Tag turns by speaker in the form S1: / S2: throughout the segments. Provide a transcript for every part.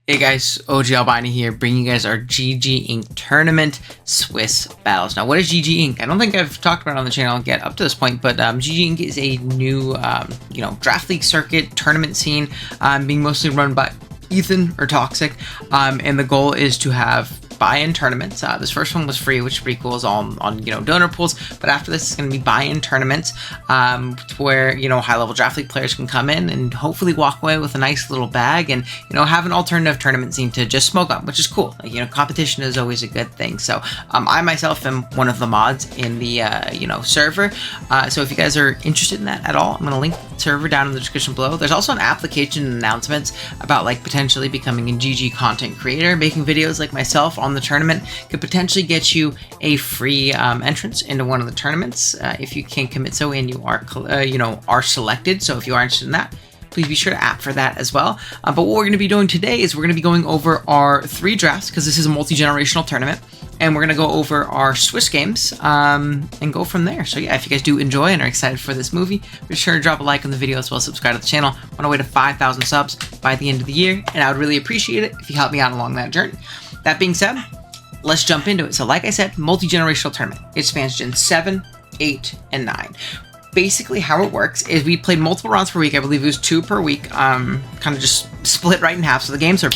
S1: Hey guys, OG Albani here, bringing you guys our GG Inc. Tournament Swiss Battles. Now, what is GG Inc.? I don't think I've talked about it on the channel yet up to this point, but GG Inc. is a new, draft league circuit tournament scene, being mostly run by Ethan or Toxic, and the goal is to have buy-in tournaments. This first one was free, which is pretty cool. It's all on donor pools, but after this it's going to be buy-in tournaments where high-level draft league players can come in and hopefully walk away with a nice little bag and have an alternative tournament scene to just smoke on, which is cool. Competition is always a good thing. So I myself am one of the mods in the server, so if you guys are interested in that at all, I'm going to link the server down in the description below. There's also an application and announcements about potentially becoming a GG content creator. Making videos like myself on the tournament could potentially get you a free entrance into one of the tournaments if you can commit so and you are selected. So if you are interested in that, please be sure to app for that as well. But what we're going to be doing today is we're going to be going over our 3 drafts, because this is a multi-generational tournament, and we're going to go over our Swiss games and go from there. So yeah, if you guys do enjoy and are excited for this movie, be sure to drop a like on the video as well as subscribe to the channel. On our way to 5,000 subs by the end of the year, and I would really appreciate it if you help me out along that journey. That being said, let's jump into it. So like I said, multi-generational tournament. It spans Gen 7, 8, and 9. Basically how it works is we played multiple rounds per week. I believe it was 2 per week, kind of just split right in half. So the games are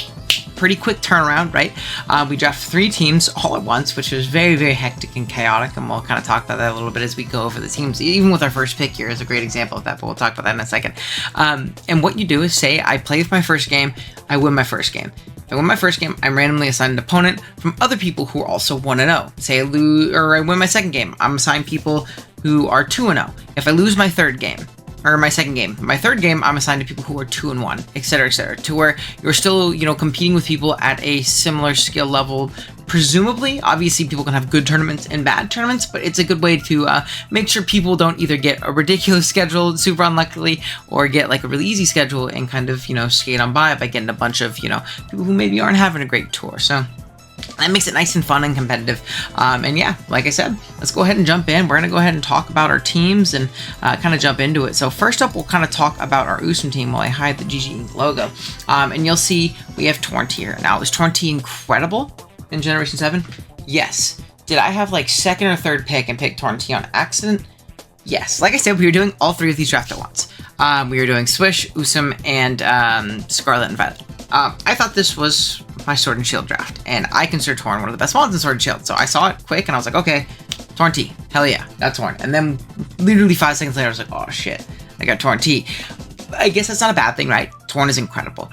S1: pretty quick turnaround, right? We draft 3 teams all at once, which is very, very hectic and chaotic, and we'll kind of talk about that a little bit as we go over the teams. Even with our first pick here is a great example of that, but we'll talk about that in a second. And what you do is say, I play my first game, I win my first game. If I win my first game, I'm randomly assigned an opponent from other people who are also 1-0. Say I lose, or I win my second game, I'm assigned people who are 2-0. If I lose my third game, or my second game, my third game, I'm assigned to people who are 2-1, etc., to where you're still, competing with people at a similar skill level. Presumably, obviously, people can have good tournaments and bad tournaments, but it's a good way to make sure people don't either get a ridiculous schedule super unluckily, or get a really easy schedule and kind of, skate on by getting a bunch of, people who maybe aren't having a great tour. So that makes it nice and fun and competitive. And yeah, like I said, let's go ahead and jump in. We're going to go ahead and talk about our teams and kind of jump into it. So first up, we'll kind of talk about our USUM team while I hide the GG Inc. logo. And you'll see we have Torrent here. Now, is Torrent incredible in Generation 7? Yes. Did I have second or third pick and pick Torrent on accident? Yes. Like I said, we were doing all 3 of these drafts at once. We were doing Swish, USUM, and Scarlet and Violet. I thought this was my Sword and Shield draft, and I consider Torn one of the best mods in Sword and Shield, so I saw it quick, and I was like, okay, Torn T, hell yeah, that's Torn. And then literally 5 seconds later, I was like, oh shit, I got Torn T. I guess that's not a bad thing, right? Torn is incredible.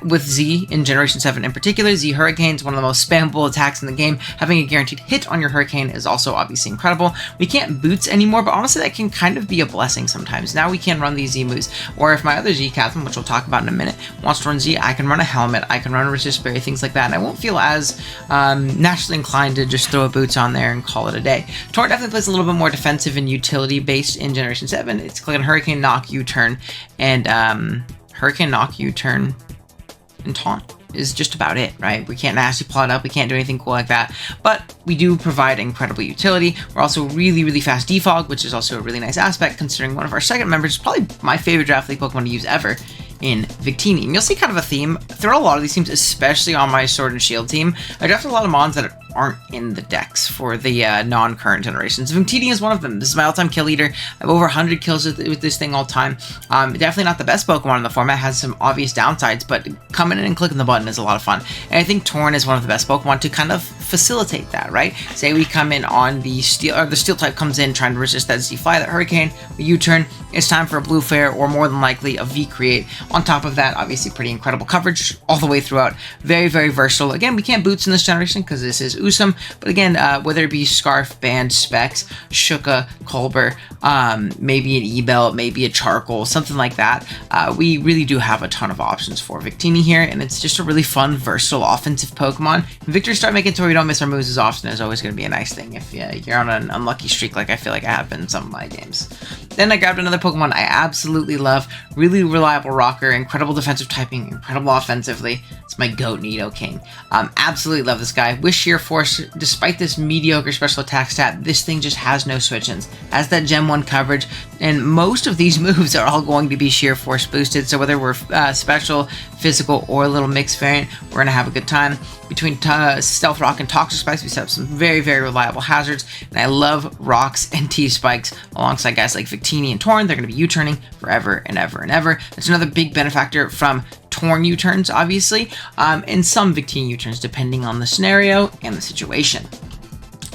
S1: With Z in Generation 7 in particular, Z Hurricane is one of the most spammable attacks in the game. Having a guaranteed hit on your Hurricane is also obviously incredible. We can't boots anymore, but honestly that can kind of be a blessing sometimes. Now we can run these Z moves, or if my other Z Captain, which we'll talk about in a minute, wants to run Z, I can run a Helmet, I can run a Resist Berry, things like that, and I won't feel as naturally inclined to just throw a boots on there and call it a day. Torn definitely plays a little bit more defensive and utility based in Generation 7. It's clicking Hurricane, Knock, U-turn, and Hurricane, Knock, U-turn, and Taunt is just about it, right? We can't nasty plot up, we can't do anything cool like that, but we do provide incredible utility. We're also really, really fast defog, which is also a really nice aspect, considering one of our second members is probably my favorite draft league Pokemon to use ever, in Victini. And you'll see kind of a theme throughout a lot of these teams, especially on my Sword and Shield team. I drafted a lot of mons that aren't in the decks for the non-current generations. Victini is one of them. This is my all-time kill leader. I have over 100 kills with this thing all time. Definitely not the best Pokemon in the format. Has some obvious downsides, but coming in and clicking the button is a lot of fun. And I think Torn is one of the best Pokemon to kind of facilitate that, right? Say we come in on the Steel, or the Steel type comes in trying to resist that Z-Fly, that Hurricane, we U-turn, it's time for a Blue Flare, or more than likely a V-Create. On top of that, obviously pretty incredible coverage all the way throughout. Very, very versatile. Again, we can't boots in this generation because this is USUM, but again, whether it be Scarf, Band, Specs, Shuka, Colbur, maybe an E-Belt, maybe a Charcoal, something like that, we really do have a ton of options for Victini here, and it's just a really fun, versatile, offensive Pokemon. When victories start making it to where we don't miss our moves as often is always going to be a nice thing if you're on an unlucky streak like I feel like I have been in some of my games. Then I grabbed another Pokemon I absolutely love, really reliable rocker, incredible defensive typing, incredible offensively. It's my goat, Nidoking. Absolutely love this guy. Wish here Force, despite this mediocre special attack stat, this thing just has no switch-ins. Has that Gem 1 coverage, and most of these moves are all going to be Sheer Force boosted, so whether we're special, physical, or a little mixed variant, we're going to have a good time. Between Stealth Rock and Toxic Spikes, we set up some very, very reliable hazards, and I love Rocks and T-Spikes alongside guys like Victini and Torn. They're going to be U-turning forever and ever and ever. That's another big benefactor from Torn U-turns, obviously, and some Victini U-turns, depending on the scenario and the situation.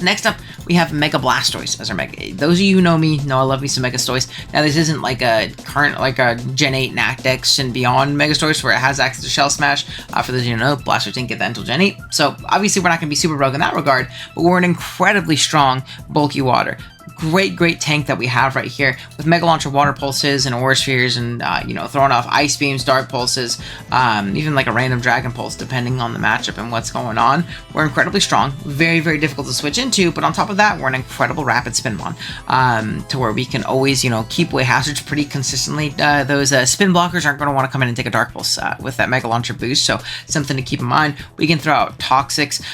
S1: Next up, we have Mega Blastoise as our Mega. Those of you who know me know I love me some Megastoise. Now, this isn't like a current, like a Gen 8 Nactex and beyond Megastoise where it has access to Shell Smash. For those of you who know, Blastoise didn't get that until Gen 8. So, obviously, we're not going to be super broke in that regard, but we're an incredibly strong, bulky water. Great tank that we have right here with Mega Launcher Water Pulses and Aura Spheres and, throwing off Ice Beams, Dark Pulses, even like a random Dragon Pulse depending on the matchup and what's going on. We're incredibly strong, very, very difficult to switch into, but on top of that, we're an incredible Rapid Spin Mon, to where we can always, keep away hazards pretty consistently. Those spin blockers aren't going to want to come in and take a Dark Pulse with that Mega Launcher boost, so something to keep in mind. We can throw out Toxics.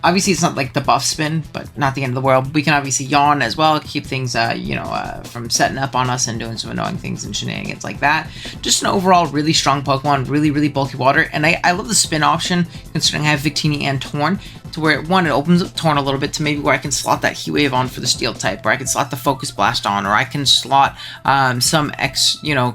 S1: Obviously, it's not like the buff spin, but not the end of the world. We can obviously Yawn as well, keep things, from setting up on us and doing some annoying things and shenanigans like that. Just an overall really strong Pokemon, really bulky water, and I love the spin option, considering I have Victini and Torn, to where, one, it opens up Torn a little bit to maybe where I can slot that Heat Wave on for the Steel type, or I can slot the Focus Blast on, or I can slot some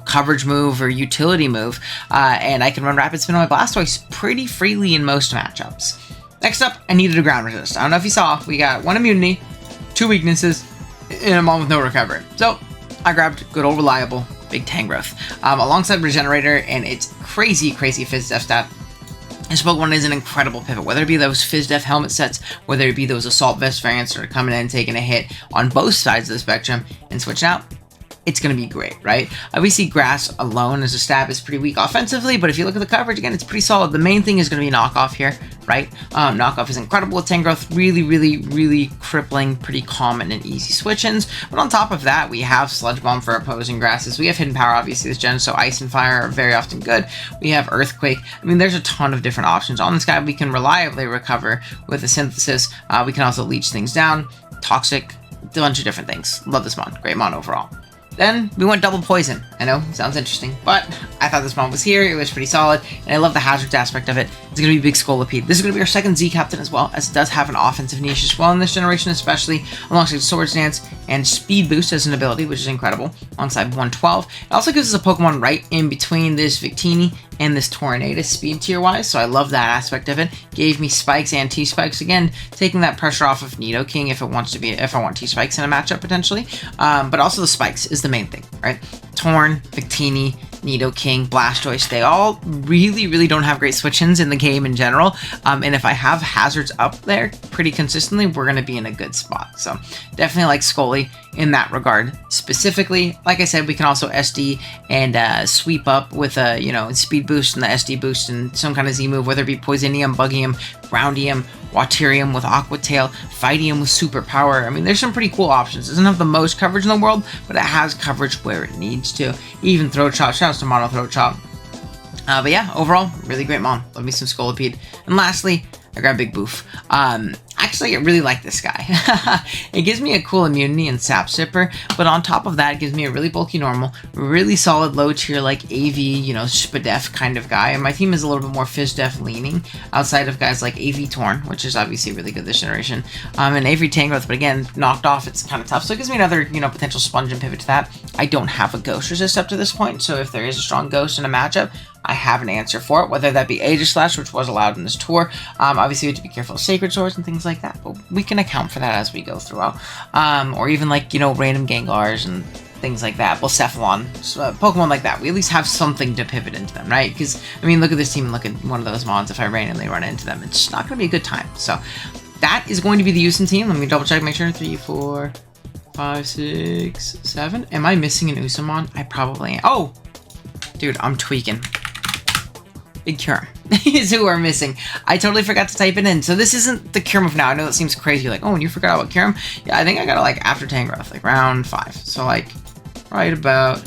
S1: coverage move or utility move, and I can run Rapid Spin on my Blastoise pretty freely in most matchups. Next up, I needed a Ground Resist. I don't know if you saw, we got 1 immunity, 2 weaknesses, and a Mon with no recovery. So, I grabbed good old reliable Big Tangrowth, alongside Regenerator and its crazy Fizz Def stat. This Pokemon is an incredible pivot, whether it be those Fizz Def helmet sets, whether it be those Assault Vest variants that are coming in and taking a hit on both sides of the spectrum and switching out. It's going to be great, right? Obviously, Grass alone as a stab is pretty weak offensively, but if you look at the coverage, again, it's pretty solid. The main thing is going to be Knockoff here, right? Knockoff is incredible with Tangrowth, really crippling, pretty common and easy switch-ins. But on top of that, we have Sludge Bomb for opposing Grasses. We have Hidden Power, obviously, this gen, so Ice and Fire are very often good. We have Earthquake. I mean, there's a ton of different options. On this guy, we can reliably recover with a Synthesis. We can also leech things down, Toxic, a bunch of different things. Love this Mon. Great Mon overall. Then we went double poison. I know, sounds interesting, but I thought this Mon was here. It was pretty solid, and I love the hazards aspect of it. It's going to be Big Scolipede. This is going to be our second Z Captain as well, as it does have an offensive niche as well in this generation, especially alongside Swords Dance and Speed Boost as an ability, which is incredible, alongside 112. It also gives us a Pokemon right in between this Victini and this Tornadus speed tier-wise, so I love that aspect of it. Gave me Spikes and T-Spikes, again, taking that pressure off of Nidoking if I want T-Spikes in a matchup, potentially. But also the Spikes is the main thing, right? Torn, Victini, Nidoking, Blastoise, they all really don't have great switch-ins in the game in general, and if I have hazards up there pretty consistently, we're going to be in a good spot. So definitely like Scully in that regard. Specifically, like I said, we can also SD and sweep up with a speed boost and the SD boost and some kind of Z move, whether it be Poisonium, Buggium, Groundium, Waterium with Aqua Tail, Fightium with Superpower. I mean, there's some pretty cool options. It doesn't have the most coverage in the world, but it has coverage where it needs to. Even Throat Chop. Shout out to Mono Throat Chop. But yeah, overall, really great Mon. Love me some Scolipede. And lastly, I grabbed Big Boof. Actually, I really like this guy. It gives me a cool immunity and Sap Sipper, but on top of that, it gives me a really bulky normal, really solid low tier like AV, Spadef kind of guy. And my team is a little bit more Fizz Def leaning outside of guys like AV Torn, which is obviously really good this generation, and AV Tangrowth, but again, knocked off, it's kind of tough. So it gives me another, potential sponge and pivot to that. I don't have a Ghost Resist up to this point, so if there is a strong Ghost in a matchup, I have an answer for it, whether that be Aegislash, which was allowed in this tour. Obviously, we have to be careful of Sacred Swords and things like that, but we can account for that as we go throughout. Or even like, random Gengars and things like that. Blacephalon, Pokemon like that. We at least have something to pivot into them, right? Because, I mean, look at this team and look at one of those Mons. If I randomly run into them, it's not going to be a good time. So, that is going to be the USUM team. Let me double check, make sure. 3, 4, 5, 6, 7. Am I missing an USUM? I probably am. Oh! Dude, I'm tweaking. Big Kyurem is who we're missing. I totally forgot to type it in. So this isn't the Kyurem of now. I know that seems crazy. Like, oh, and you forgot about Kyurem? Yeah, I think I got it like after Tangrowth, like round 5. So like right about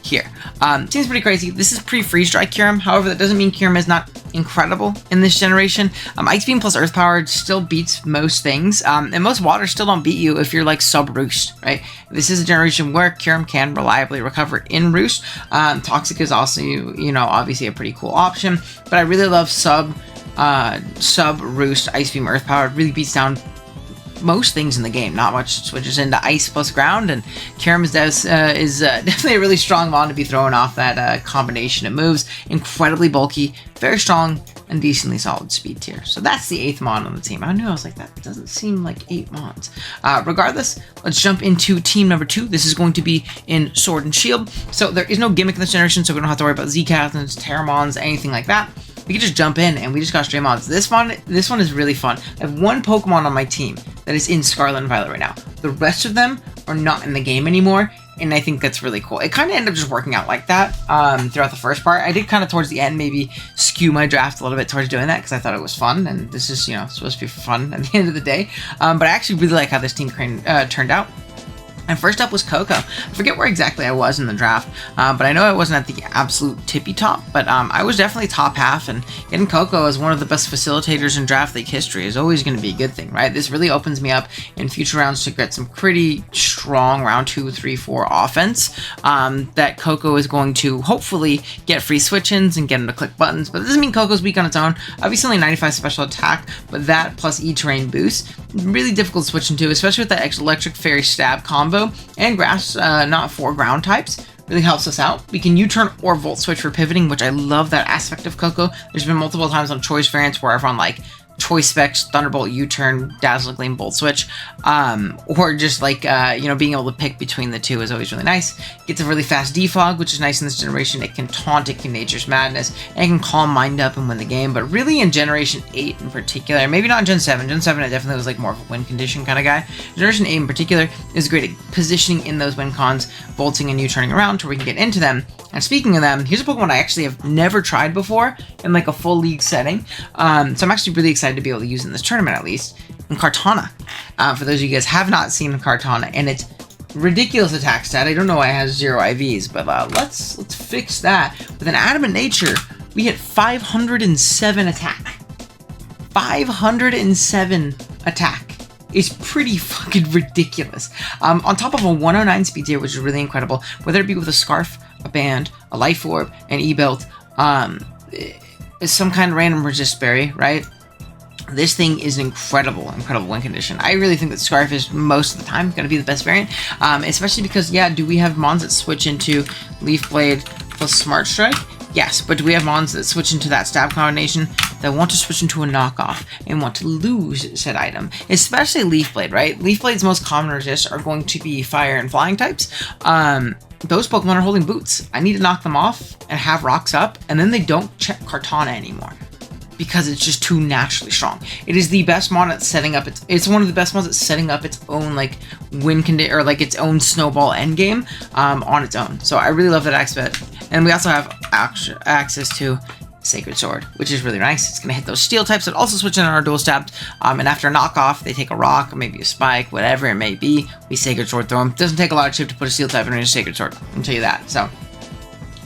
S1: here. Seems pretty crazy. This is pre-freeze dry Kyurem. However, that doesn't mean Kyurem is not incredible in this generation. Ice Beam plus Earth Power still beats most things, and most water still don't beat you if you're like sub Roost, right? This is a generation where Kyurem can reliably recover in Roost. Toxic is also, you know, obviously a pretty cool option, but I really love sub Roost Ice Beam Earth Power. It really beats down most things in the game. Not much switches into ice plus ground, and Kyurem is definitely a really strong mon to be throwing off that combination of moves. Incredibly bulky, very strong, and decently solid speed tier. So that's the 8th mon on the team. I knew, I was like, that doesn't seem like 8 mons. Regardless, let's jump into team number 2. This is going to be in Sword and Shield. So there is no gimmick in this generation, so we don't have to worry about Z-Captains, Terramons, anything like that. We can just jump in, and we just got straight mods. This one is really fun. I have one Pokemon on my team that is in Scarlet and Violet right now. The rest of them are not in the game anymore, and I think that's really cool. It kind of ended up just working out like that throughout the first part. I did kind of towards the end maybe skew my draft a little bit towards doing that because I thought it was fun, and this is, you know, supposed to be fun at the end of the day. But I actually really like how this team turned out. And first up was Coco. I forget where exactly I was in the draft, but I know I wasn't at the absolute tippy top, but I was definitely top half, and getting Coco as one of the best facilitators in Draft League history is always going to be a good thing, right? This really opens me up in future rounds to get some pretty strong round 2, 3, 4 offense that Coco is going to hopefully get free switch-ins and get him to click buttons, but this doesn't mean Coco's weak on its own. Obviously only 95 special attack, but that plus E-Terrain boost, really difficult to switch into, especially with that electric fairy stab combo, and grass, not 4 ground types, really helps us out. We can U-turn or volt switch for pivoting, which I love that aspect of Coco. There's been multiple times on choice variants where I've run like Choice Specs, Thunderbolt, U-turn, Dazzling Gleam, Bolt Switch, or just like, you know, being able to pick between the two is always really nice. Gets a really fast defog, which is nice in this generation. It can taunt, it can Nature's Madness, and it can calm Mind Up and win the game, but really in Generation 8 in particular, maybe not in Gen 7. Gen 7 I definitely was like more of a win condition kind of guy. Generation 8 in particular is great at positioning in those win cons, bolting and U-turning around to where we can get into them. And speaking of them, here's a Pokemon I actually have never tried before in like a full league setting. So I'm actually really excited to be able to use in this tournament at least. In Kartana. For those of you guys have not seen Kartana, and it's ridiculous attack stat. I don't know why it has 0 IVs, but let's fix that. With an Adamant Nature, we hit 507 attack. 507 attack is pretty fucking ridiculous. On top of a 109 speed tier, which is really incredible, whether it be with a Scarf, a Band, a Life Orb, an E-Belt, some kind of random Resist Berry, right? This thing is an incredible win condition. I really think that Scarf is most of the time going to be the best variant, especially because, yeah, do we have mons that switch into Leaf Blade plus Smart Strike? Yes, but do we have mons that switch into that stab combination that want to switch into a knockoff and want to lose said item? Especially Leaf Blade, right? Leaf Blade's most common resists are going to be fire and flying types. Those Pokemon are holding boots. I need to knock them off and have rocks up, and then they don't check Kartana anymore, because it's just too naturally strong. It is the best mon at setting up it's one of the best ones at setting up its own like win condition, or like its own snowball endgame on its own. So I really love that aspect. And we also have access to Sacred Sword, which is really nice. It's gonna hit those steel types that also switch in our dual stabs. And after a knockoff, they take a rock, or maybe a spike, whatever it may be. We Sacred Sword through them. Doesn't take a lot of chip to put a steel type in a Sacred Sword, I can tell you that. So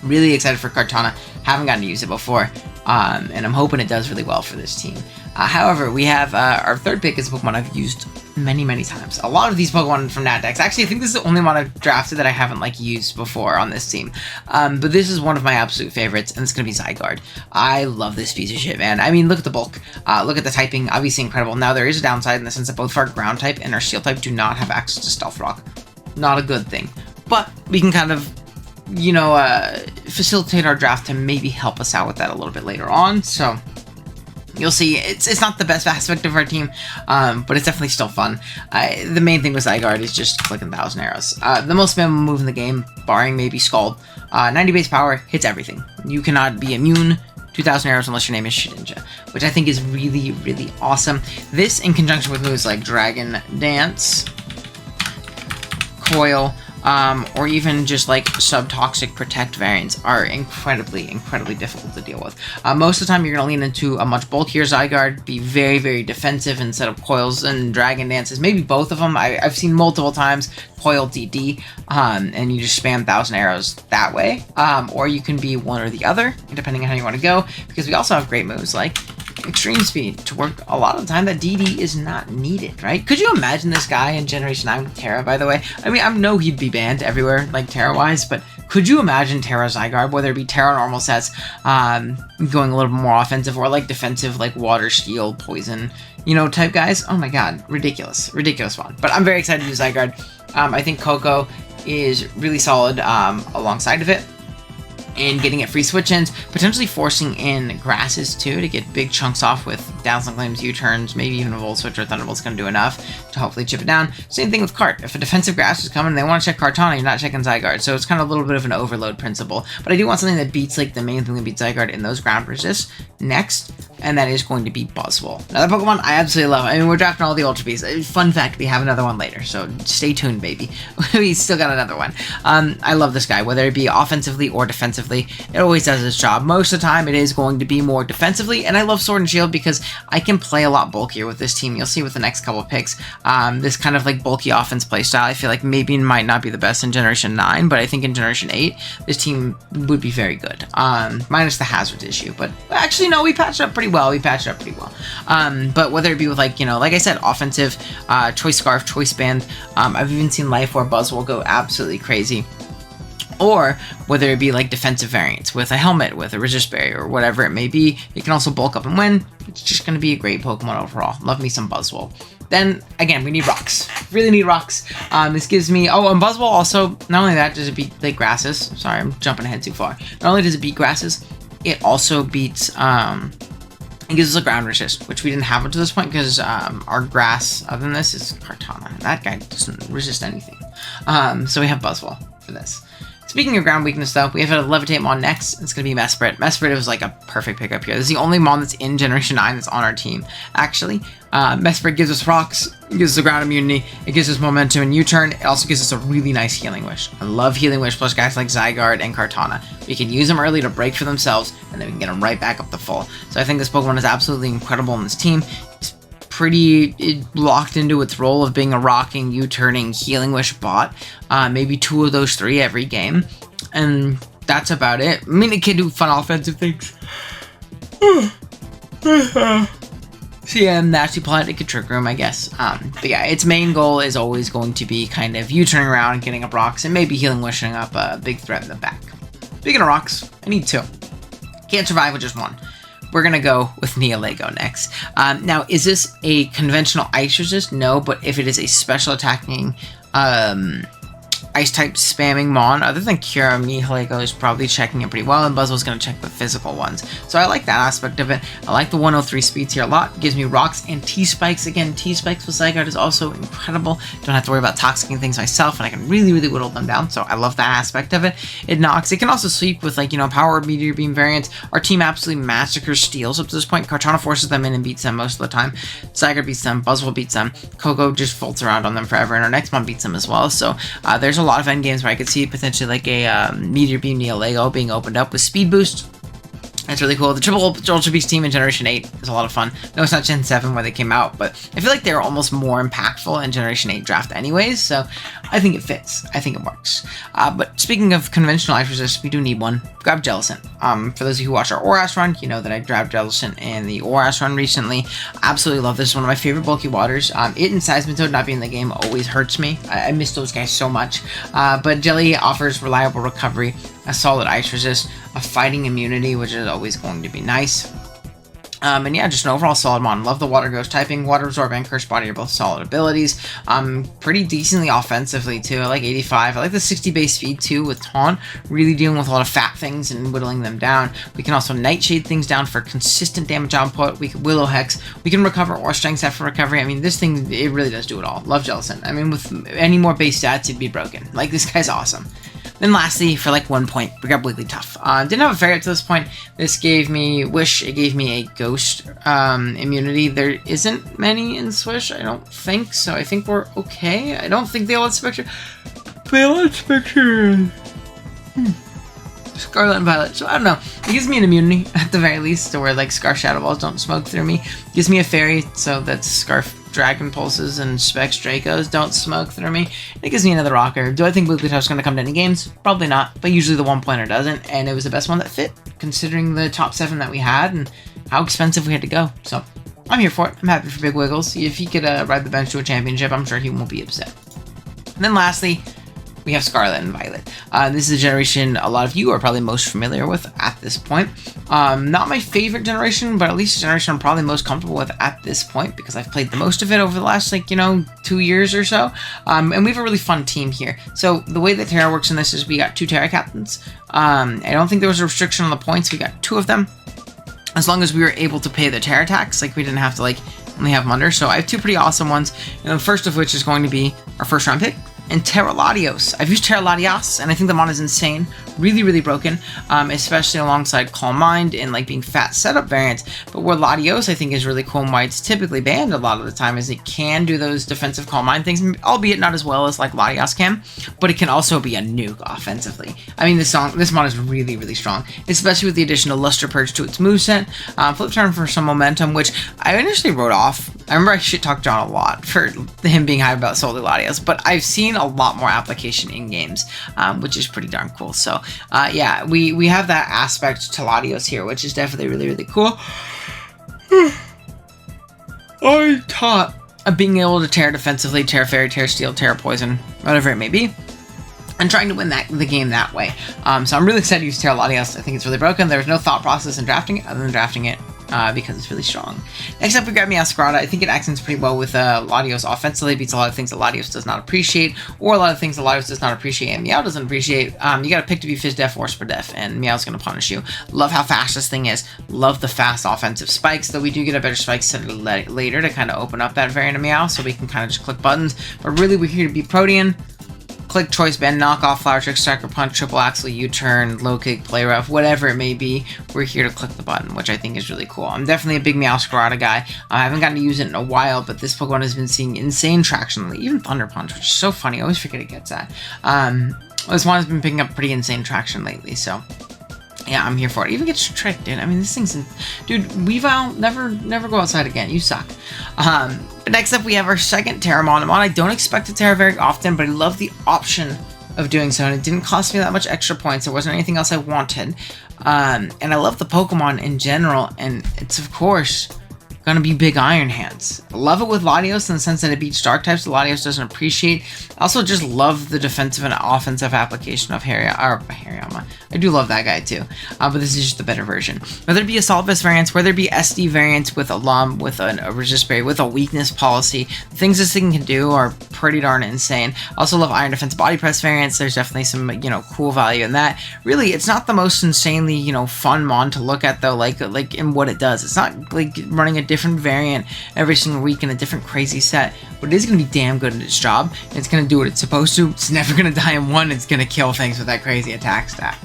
S1: really excited for Kartana. Haven't gotten to use it before. And I'm hoping it does really well for this team. However, we have our third pick is a Pokemon I've used many times. A lot of these Pokemon from Nat decks. Actually, I think this is the only one I've drafted that I haven't like used before on this team. But this is one of my absolute favorites, and it's gonna be Zygarde. I love this piece of shit, man. I mean, look at the bulk. Look at the typing. Obviously incredible. Now there is a downside in the sense that both of our ground type and our steel type do not have access to Stealth Rock. Not a good thing. But we can kind of, you know, facilitate our draft to maybe help us out with that a little bit later on. So you'll see, it's not the best aspect of our team, but it's definitely still fun. The main thing with Zygarde is just clicking 1,000 arrows. The most spammable move in the game, barring maybe Scald. 90 base power, hits everything. You cannot be immune to 1,000 arrows unless your name is Shedinja, which I think is really awesome. This in conjunction with moves like Dragon Dance, Coil, or even just like sub-toxic protect variants are incredibly difficult to deal with. Most of the time you're going to lean into a much bulkier Zygarde, be very defensive instead of Coils and Dragon Dances, maybe both of them. I've seen multiple times Coil DD, and you just spam 1,000 arrows that way, or you can be one or the other, depending on how you want to go, because we also have great moves like Extreme Speed to work a lot of the time that DD is not needed, right? Could you imagine this guy in Generation 9 with Terra, by the way? I mean, I know he'd be banned everywhere, like Terra-wise, but could you imagine Terra Zygarde, whether it be Terra normal sets, going a little bit more offensive, or like defensive, like Water, Steel, Poison, you know, type guys? Oh my god, ridiculous fun. But I'm very excited to use Zygarde. I think Coco is really solid alongside of it, and getting it free switch-ins, potentially forcing in grasses too to get big chunks off with Dazzling Gleams, U-turns, maybe even a Volt Switch or Thunderbolt's going to do enough to hopefully chip it down. Same thing with Cart. If a defensive grass is coming and they want to check Kartana, you're not checking Zygarde, so it's kind of a little bit of an overload principle. But I do want something that beats like the main thing that beats Zygarde in those ground resists next, and that is going to be Buzzwole. Another Pokemon I absolutely love. I mean, we're drafting all the Ultra Beasts. Fun fact, we have another one later, so stay tuned, baby. We still got another one. I love this guy, whether it be offensively or defensively. It always does its job. Most of the time, it is going to be more defensively, and I love Sword and Shield because I can play a lot bulkier with this team. You'll see with the next couple of picks. This kind of like bulky offense playstyle, I feel like maybe it might not be the best in Generation 9, but I think in Generation 8, this team would be very good. Minus the hazards issue, but actually, no, we patched it up pretty well. But whether it be with like, you know, like I said, offensive, Choice Scarf, Choice Band, I've even seen Life Orb Buzzwole go absolutely crazy. Or whether it be like defensive variants with a helmet, with a resist barrier, or whatever it may be, it can also bulk up and win. It's just going to be a great Pokemon overall. Love me some Buzzwole. Then, again, we need rocks. Really need rocks. This gives me... Oh, and Buzzwole also, not only that does it beat like grasses. Sorry, I'm jumping ahead too far. Not only does it beat grasses, it also beats... It gives us a ground resist, which we didn't have up to this point because our grass, other than this, is Kartana. That guy doesn't resist anything. So we have Buzzwole for this. Speaking of ground weakness, though, we have a Levitate Mon next. It's going to be Mesprit. Mesprit was like a perfect pickup here. This is the only Mon that's in Generation 9 that's on our team, actually. Mesprit gives us rocks, it gives us a ground immunity, it gives us momentum and U-turn. It also gives us a really nice Healing Wish. I love Healing Wish plus guys like Zygarde and Kartana. We can use them early to break for themselves, and then we can get them right back up to full. So I think this Pokemon is absolutely incredible in this team. It's pretty locked into its role of being a rocking, U-turning, Healing Wish bot. Maybe 2 of those 3 every game. And that's about it. I mean, it can do fun offensive things. So yeah, Nasty Plot, it could trick room, I guess. But yeah, its main goal is always going to be kind of U-turning around and getting up rocks, and maybe Healing Wishing up a big threat in the back. Speaking of rocks, I need 2. Can't survive with just 1. We're going to go with Neolego next. Now, is this a conventional ice resist? No, but if it is a special attacking Ice-type spamming Mon, other than Kyurem, Neolego is probably checking it pretty well, and Buzzwole's going to check the physical ones. So I like that aspect of it. I like the 103 speeds here a lot. It gives me rocks and T-Spikes. Again, T-Spikes with Zygarde is also incredible. Don't have to worry about toxicking things myself, and I can really whittle them down, so I love that aspect of it. It knocks. It can also sweep with, like, you know, Power Meteor Beam variants. Our team absolutely massacres Steels up to this point. Kartana forces them in and beats them most of the time. Zygarde beats them. Buzzwole beats them. Coco just folds around on them forever, and our next Mon beats them as well. So there's a lot of end games where I could see potentially like a Meteor Beam Neolego being opened up with Speed Boost. That's really cool. The Triple Ultra Beast team in Generation 8 is a lot of fun. No, it's not Gen 7 where they came out, but I feel like they're almost more impactful in Generation 8 draft anyways, so I think it fits. I think it works. But speaking of conventional Ice Resist, we do need one. Grab Jellicent. For those of you who watch our Oras run, you know that I grabbed Jellicent in the Oras run recently. Absolutely love this. One of my favorite bulky waters. It and Seismitoad not being in the game always hurts me. I miss those guys so much. But Jelly offers reliable recovery, a solid ice resist, a fighting immunity, which is always going to be nice. And yeah, just an overall solid Mon. Love the Water Ghost typing. Water Absorb and Curse Body are both solid abilities. Pretty decently offensively too. I like 85. I like the 60 base speed too with Taunt. Really dealing with a lot of fat things and whittling them down. We can also Nightshade things down for consistent damage output. We can Willow Hex. We can recover or Strength Set for recovery. I mean, this thing, it really does do it all. Love Jellicent. I mean, with any more base stats, it'd be broken. Like, this guy's awesome. Then lastly, for like 1 point, we got Wigglytuff. Didn't have a fairy up to this point. This gave me Wish. It gave me a Ghost immunity. There isn't many in Swish, I don't think, so I think we're okay. I don't think they all have Spectre. Valence picture. Scarlet and Violet. So I don't know. It gives me an immunity at the very least, to where like Scarf Shadow Balls don't smoke through me. It gives me a fairy, so that Scarf Dragon Pulses and Specs Dracos don't smoke through me. And it gives me another rocker. Do I think Wigglytuff is going to come to any games? Probably not, but usually the 1-pointer doesn't, and it was the best one that fit, considering the top 7 that we had and how expensive we had to go. So I'm here for it. I'm happy for Big Wiggles. If he could ride the bench to a championship, I'm sure he won't be upset. And then lastly, we have Scarlet and Violet. This is a generation a lot of you are probably most familiar with at this point. Not my favorite generation, but at least a generation I'm probably most comfortable with at this point, because I've played the most of it over the last, 2 years or so. And we have a really fun team here. So the way that Terra works in this is we got 2 Terra captains. I don't think there was a restriction on the points. We got 2 of them. As long as we were able to pay the Terra tax, we didn't have to only have them under. So I have 2 pretty awesome ones. And the first of which is going to be our first round pick, and Terra Latios. I've used Terra Latios, and I think the mod is insane. Really, really broken, especially alongside Calm Mind and being fat setup variants. But where Latios I think is really cool and why it's typically banned a lot of the time is it can do those defensive Calm Mind things, albeit not as well as Latios can, but it can also be a nuke offensively. I mean, this mod is really, really strong, especially with the addition of Luster Purge to its moveset. Flip Turn for some momentum, which I initially wrote off. I remember I shit-talked John a lot for him being hyped about solely Latios, but I've seen a lot more application in games, which is pretty darn cool. So yeah, we have that aspect to Latios here, which is definitely really, really cool. I'm taught of being able to tear defensively, tear fairy, tear steel, tear poison, whatever it may be, and trying to win the game that way. So I'm really excited to use Terra Latios. I think it's really broken. There's no thought process in drafting it other than drafting it because it's really strong. Next up, we got Meowscarada. I think it accents pretty well with Latios offensively. Beats a lot of things that Latios does not appreciate, or a lot of things that Latios does not appreciate and Meow doesn't appreciate. You got to pick to be Fizz-Def or Spur-Def, and Meow's going to punish you. Love how fast this thing is. Love the fast offensive spikes, though we do get a better spike set later to kind of open up that variant of Meow, so we can kind of just click buttons. But really, we're here to beat Protean. Click, choice, bend, knock off, flower trick, sucker punch, triple axle, U-turn, low kick, play rough, whatever it may be. We're here to click the button, which I think is really cool. I'm definitely a big Meowscarada guy. I haven't gotten to use it in a while, but this Pokemon has been seeing insane traction lately. Even Thunder Punch, which is so funny. I always forget it gets that. This one has been picking up pretty insane traction lately, so yeah, I'm here for it. Even gets tricked, dude. I mean, this thing's... Dude, Weavile, never go outside again. You suck. But next up, we have our second Terra Mon. I don't expect to Terra very often, but I love the option of doing so, and it didn't cost me that much extra points. There wasn't anything else I wanted. And I love the Pokemon in general, and it's, of course, gonna be Big Iron Hands. I love it with Latios in the sense that it beats Dark types that Latios doesn't appreciate. I also just love the defensive and offensive application of Hariyama. I do love that guy too, but this is just the better version. Whether it be Assault Vest variants, whether it be SD variants with a LUM, with a resist berry, with a weakness policy, the things this thing can do are pretty darn insane. I also love Iron Defense Body Press variants. There's definitely some, cool value in that. Really, it's not the most insanely, fun mon to look at though, like in what it does. It's not like running a different variant every single week in a different crazy set, but it is going to be damn good at its job. It's going to do what it's supposed to. It's never going to die in one. It's going to kill things with that crazy attack stat.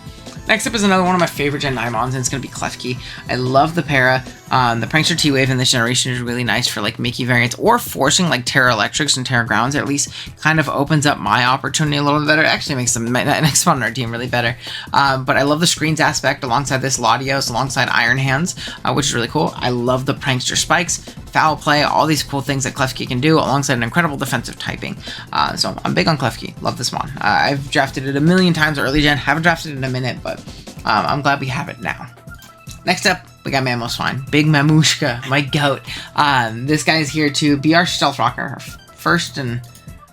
S1: Next up is another one of my favorite Gen 9 mons, and it's going to be Klefki. I love the para. The Prankster T-Wave in this generation is really nice for Mickey variants, or forcing Terra Electrics and Terra Grounds. At least kind of opens up my opportunity a little bit better. Actually makes the next one on our team really better. But I love the screens aspect alongside this Latios, alongside Iron Hands, which is really cool. I love the Prankster Spikes, Foul Play, all these cool things that Klefki can do alongside an incredible defensive typing. So I'm big on Klefki. Love this mon. I've drafted it a million times early gen. Haven't drafted it in a minute, but I'm glad we have it now. Next up, we got Mamoswine. Big Mamushka, my goat. This guy is here to be our Stealth Rocker, our first and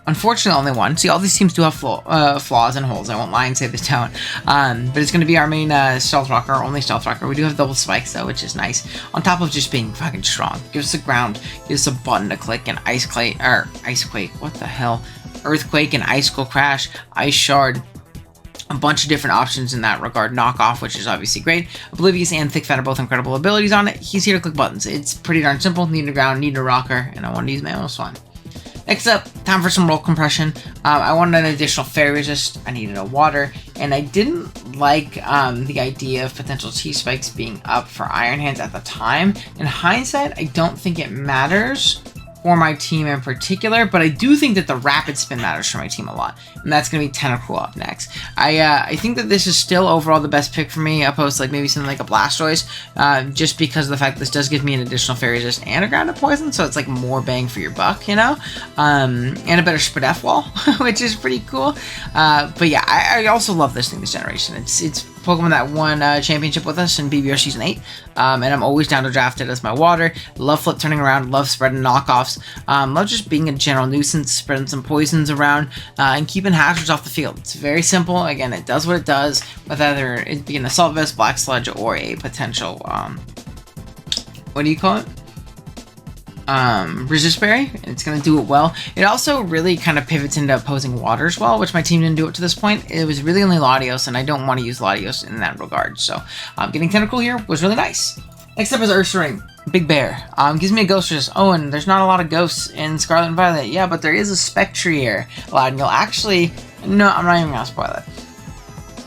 S1: unfortunately only one. See, all these teams do have flaws and holes. I won't lie and say they don't. But it's going to be our main Stealth Rocker, our only Stealth Rocker. We do have double spikes though, which is nice. On top of just being fucking strong. Gives us a ground, gives us a button to click, and Ice Quake. What the hell? Earthquake and Icicle Crash, Ice Shard. A bunch of different options in that regard. Knockoff, which is obviously great. Oblivious and Thick Fat are both incredible abilities on it. He's here to click buttons. It's pretty darn simple. Need a ground, need a rocker, and I want to use Mamoswine. Next up, time for some roll compression. I wanted an additional fairy resist. I needed a water, and I didn't like the idea of potential T-Spikes being up for Iron Hands at the time. In hindsight, I don't think it matters for my team in particular, but I do think that the rapid spin matters for my team a lot, and that's going to be Tentacruel up next. I think that this is still overall the best pick for me, opposed to like maybe something like a Blastoise, just because of the fact that this does give me an additional Fairy Resist and a Grounded Poison, so it's like more bang for your buck, you know, and a better Spadef Wall, which is pretty cool. But yeah, I also love this thing this generation. It's Pokemon that won championship with us in BBR Season 8, and I'm always down to draft it as my water. Love flip turning around, love spreading knockoffs, love just being a general nuisance, spreading some poisons around, and keeping hazards off the field. It's very simple. Again, it does what it does, with either it being an Assault Vest, Black Sludge, or a potential, what do you call it? Resist Berry, and it's going to do it well. It also really kind of pivots into opposing water as well, which my team didn't do up to this point. It was really only Latios, and I don't want to use Latios in that regard, so getting Tentacle here was really nice. Next up is Ursaring, Big Bear. Gives me a Ghost Resist. Oh, and there's not a lot of ghosts in Scarlet and Violet. Yeah, but there is a Spectrier allowed, and you'll actually... No, I'm not even going to spoil it.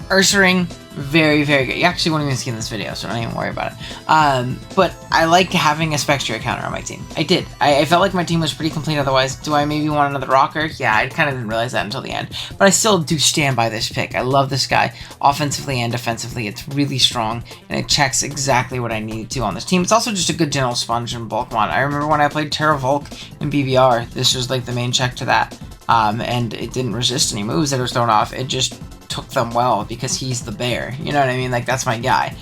S1: Ursaring, very, very good. You actually won't even see in this video, so don't even worry about it. But I like having a Spectrier counter on my team. I did. I felt like my team was pretty complete otherwise. Do I maybe want another Rocker? Yeah, I kind of didn't realize that until the end. But I still do stand by this pick. I love this guy. Offensively and defensively, it's really strong, and it checks exactly what I need to on this team. It's also just a good general sponge and bulk mod. I remember when I played Terra Volk in BVR, this was like the main check to that. And it didn't resist any moves that it was thrown off. It just took them well because he's the bear, you know what I mean? Like, that's my guy.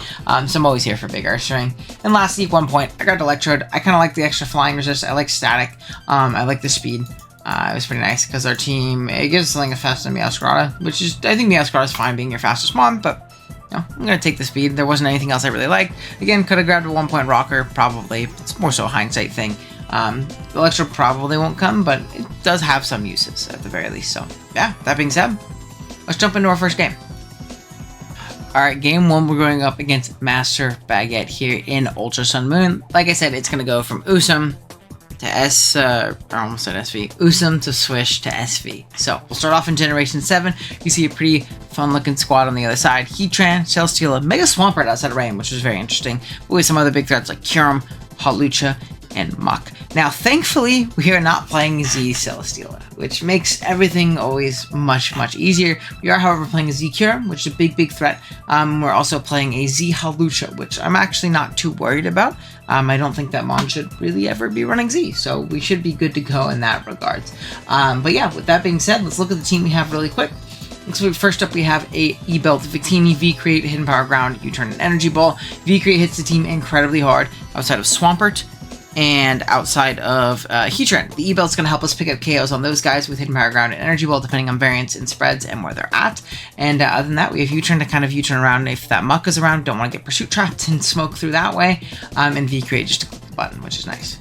S1: So I'm always here for big Ursaring. And lastly, 1 point, I got Electrode. I kind of like the extra flying resist. I like static. I like the speed. It was pretty nice because our team, it gives us something faster than Meowscarada, which is, I think Meowscarada is fine being your fastest mon, but you know, I'm going to take the speed. There wasn't anything else I really liked. Again, could have grabbed a 1 point Rocker, probably. It's more so a hindsight thing. The Electrode probably won't come, but it does have some uses at the very least. So yeah, that being said, let's jump into our first game. Alright, game 1, we're going up against Master Baguette here in Ultra Sun Moon. Like I said, it's going to go from USUM to I almost said SV. USUM to Swish to SV. So, we'll start off in Generation 7. You see a pretty fun-looking squad on the other side. Heatran, Celesteela, Mega Swampert outside of Rain, which was very interesting. But with some other big threats like Kyurem, Hawlucha, and Muck. Now, thankfully, we are not playing Z Celesteela, which makes everything always much, much easier. We are, however, playing a Z Kyurem, which is a big, big threat. We're also playing a Z Hawlucha, which I'm actually not too worried about. I don't think that Mon should really ever be running Z, so we should be good to go in that regards. But yeah, with that being said, let's look at the team we have really quick. So first up, we have a E-Belt, Victini, V-Create, Hidden Power Ground, U-Turn, and Energy Ball. V-Create hits the team incredibly hard outside of Swampert and outside of Heatran. The E-Belt's going to help us pick up KOs on those guys with Hidden Power Ground and Energy Ball, depending on variance and spreads and where they're at. And other than that, we have U-Turn to kind of U-Turn around if that Muck is around. Don't want to get Pursuit trapped and smoke through that way. And V-Create just to click the button, which is nice.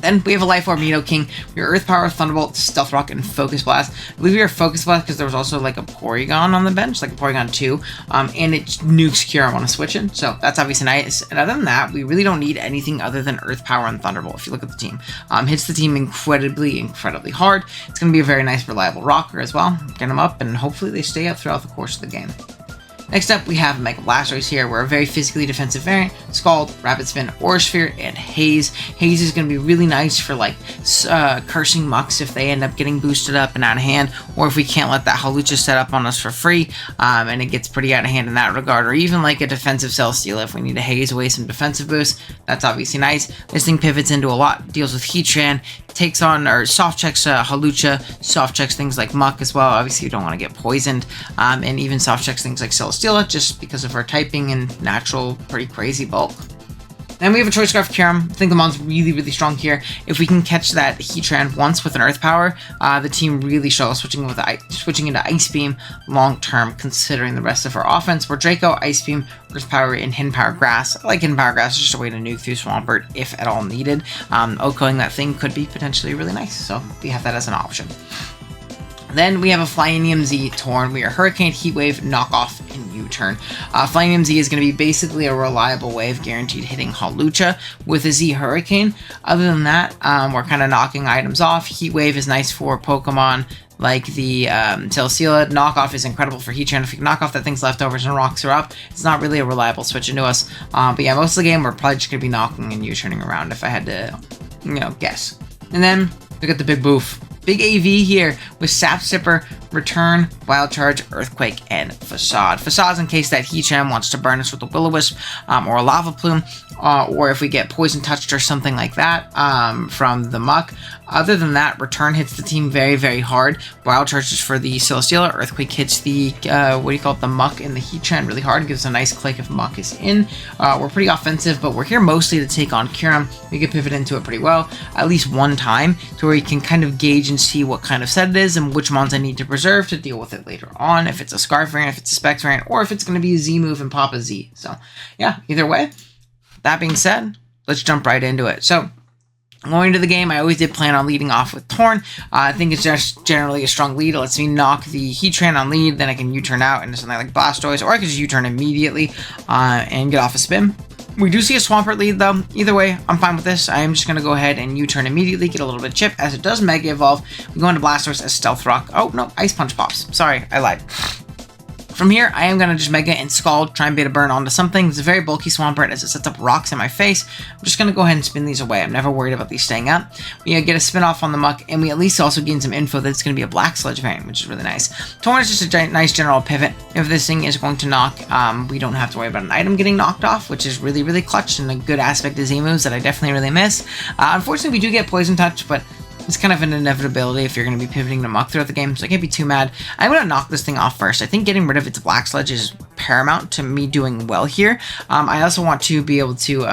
S1: Then we have a Life Orb, Nidoking. We are Earth Power, Thunderbolt, Stealth Rock, and Focus Blast. I believe we are Focus Blast because there was also like a Porygon on the bench, like a Porygon 2, and it nukes Kyurem on a switch in, so that's obviously nice. And other than that, we really don't need anything other than Earth Power and Thunderbolt if you look at the team. Hits the team incredibly, incredibly hard. It's going to be a very nice, reliable rocker as well. Get them up, and hopefully they stay up throughout the course of the game. Next up, we have Mega Blastoise here. We're a very physically defensive variant. Scald, Rapid Spin, Aura Sphere, and Haze. Haze is going to be really nice for like cursing Mucks if they end up getting boosted up and out of hand, or if we can't let that Hawlucha set up on us for free, and it gets pretty out of hand in that regard, or even like a defensive Celesteela if we need to haze away some defensive boosts. That's obviously nice. This thing pivots into a lot. Deals with Heatran, takes on or soft checks Hawlucha, soft checks things like Muck as well. Obviously, you don't want to get poisoned, and even soft checks things like Celesteela just because of her typing and natural, pretty crazy bulk. Then we have a Choice Scarf Kyurem. I think the Mon's really, really strong here. If we can catch that Heatran once with an Earth Power, the team really struggles switching into Ice Beam long term, considering the rest of our offense. We're Draco, Ice Beam, Earth Power, and Hidden Power Grass. I like Hidden Power Grass. It's just a way to nuke through Swampert if at all needed. OHKOing that thing could be potentially really nice, so we have that as an option. Then we have a Flyinium Z Torn. We are Hurricane, Heat Wave, Knockoff, and U-Turn. Flyinium Z is going to be basically a reliable way of guaranteed hitting Hawlucha with a Z Hurricane. Other than that, we're kind of knocking items off. Heat Wave is nice for Pokemon like the Celesteela. Knockoff is incredible for Heatran. If we can knock off that thing's leftovers and rocks her up, it's not really a reliable switch into us. But yeah, most of the game we're probably just going to be knocking and U-turning around if I had to, guess. And then we got the big boof. Big AV here with Sap Sipper, Return, Wild Charge, Earthquake, and Facade. Facade's in case that Kyurem wants to burn us with a Will-O-Wisp or a Lava Plume, or if we get Poison Touched or something like that from the Muck. Other than that, Return hits the team very, very hard. Wild Charge is for the Celesteela. Earthquake hits the, the Muck and the Heatran really hard. Gives us a nice click if Muck is in. We're pretty offensive, but we're here mostly to take on Kyurem. We can pivot into it pretty well, at least one time, to where you can kind of gauge and see what kind of set it is and which mons I need to preserve to deal with it later on. If it's a Scarf variant, if it's a Specs variant, or if it's going to be a Z move and pop a Z. So, yeah, either way. That being said, let's jump right into it. So, going into the game, I always did plan on leading off with Torn. I think it's just generally a strong lead. It lets me knock the Heatran on lead, then I can U-turn out into something like Blastoise, or I can just U-turn immediately and get off a spin. We do see a Swampert lead though. Either way, I'm fine with this. I am just going to go ahead and U-turn immediately, get a little bit of chip, as it does Mega Evolve. We go into Blastoise as Stealth Rock. Oh, no, Ice Punch pops. Sorry, I lied. From here, I am going to just Mega and Scald, try and beta burn onto something. It's a very bulky Swampert as it sets up rocks in my face. I'm just going to go ahead and spin these away. I'm never worried about these staying up. We get a spin off on the Muck, and we at least also gain some info that it's going to be a Black Sludge variant, which is really nice. Torn is just a nice general pivot. If this thing is going to knock, we don't have to worry about an item getting knocked off, which is really, really clutch and a good aspect of Z moves that I definitely really miss. Unfortunately, we do get Poison Touch, but it's kind of an inevitability if you're going to be pivoting to Muck throughout the game, so I can't be too mad. I'm going to knock this thing off first. I think getting rid of its Black Sludge is paramount to me doing well here. I also want to be able to,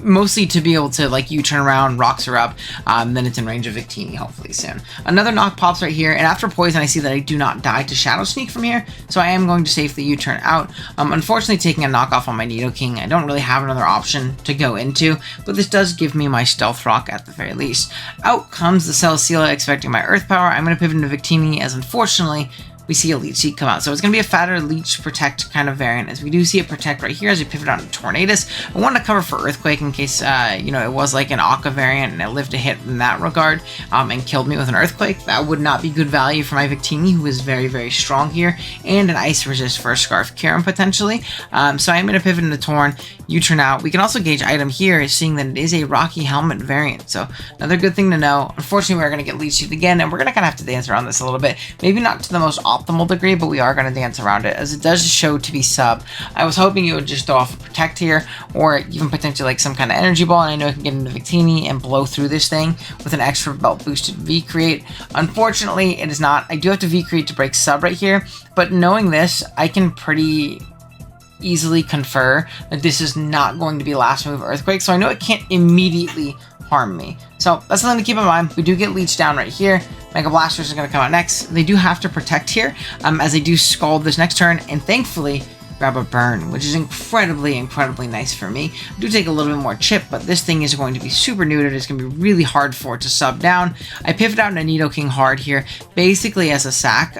S1: mostly to be able to, like, U-turn around, rocks are up, then it's in range of Victini, hopefully soon. Another knock pops right here, and after Poison, I see that I do not die to Shadow Sneak from here, so I am going to safely U-turn out. Unfortunately, taking a knockoff on my Nidoking, I don't really have another option to go into, but this does give me my Stealth Rock at the very least. Out comes the Celesteela, expecting my Earth Power. I'm going to pivot into Victini, as unfortunately, we see a Leech Seed come out. So it's going to be a fatter Leech Protect kind of variant, as we do see it Protect right here as we pivot on to Tornadus. I wanted to cover for Earthquake in case, it was like an Aqua variant and it lived a hit in that regard and killed me with an Earthquake. That would not be good value for my Victini, who is very, very strong here, and an Ice Resist for a Scarf Kyurem potentially. So I'm going to pivot into Torn, U-turn out. We can also gauge item here, seeing that it is a Rocky Helmet variant. So another good thing to know. Unfortunately, we're going to get Leech Seed again, and we're going to kind of have to dance around this a little bit. Maybe not to the most optimal degree, but we are going to dance around it, as it does show to be sub. I was hoping it would just throw off a Protect here, or even potentially like some kind of Energy Ball, and I know I can get into Victini and blow through this thing with an extra belt boosted V-Create. Unfortunately, it is not. I do have to V-Create to break sub right here, but knowing this, I can pretty easily confer that this is not going to be last move Earthquake, so I know it can't immediately harm me. So that's something to keep in mind. We do get Leech down right here. Mega Blasters are going to come out next. They do have to Protect here, as they do Scald this next turn, and thankfully grab a Burn, which is incredibly, incredibly nice for me. I do take a little bit more chip, but this thing is going to be super neutered. It's going to be really hard for it to sub down. I pivot out into Nidoking hard here, basically as a sack,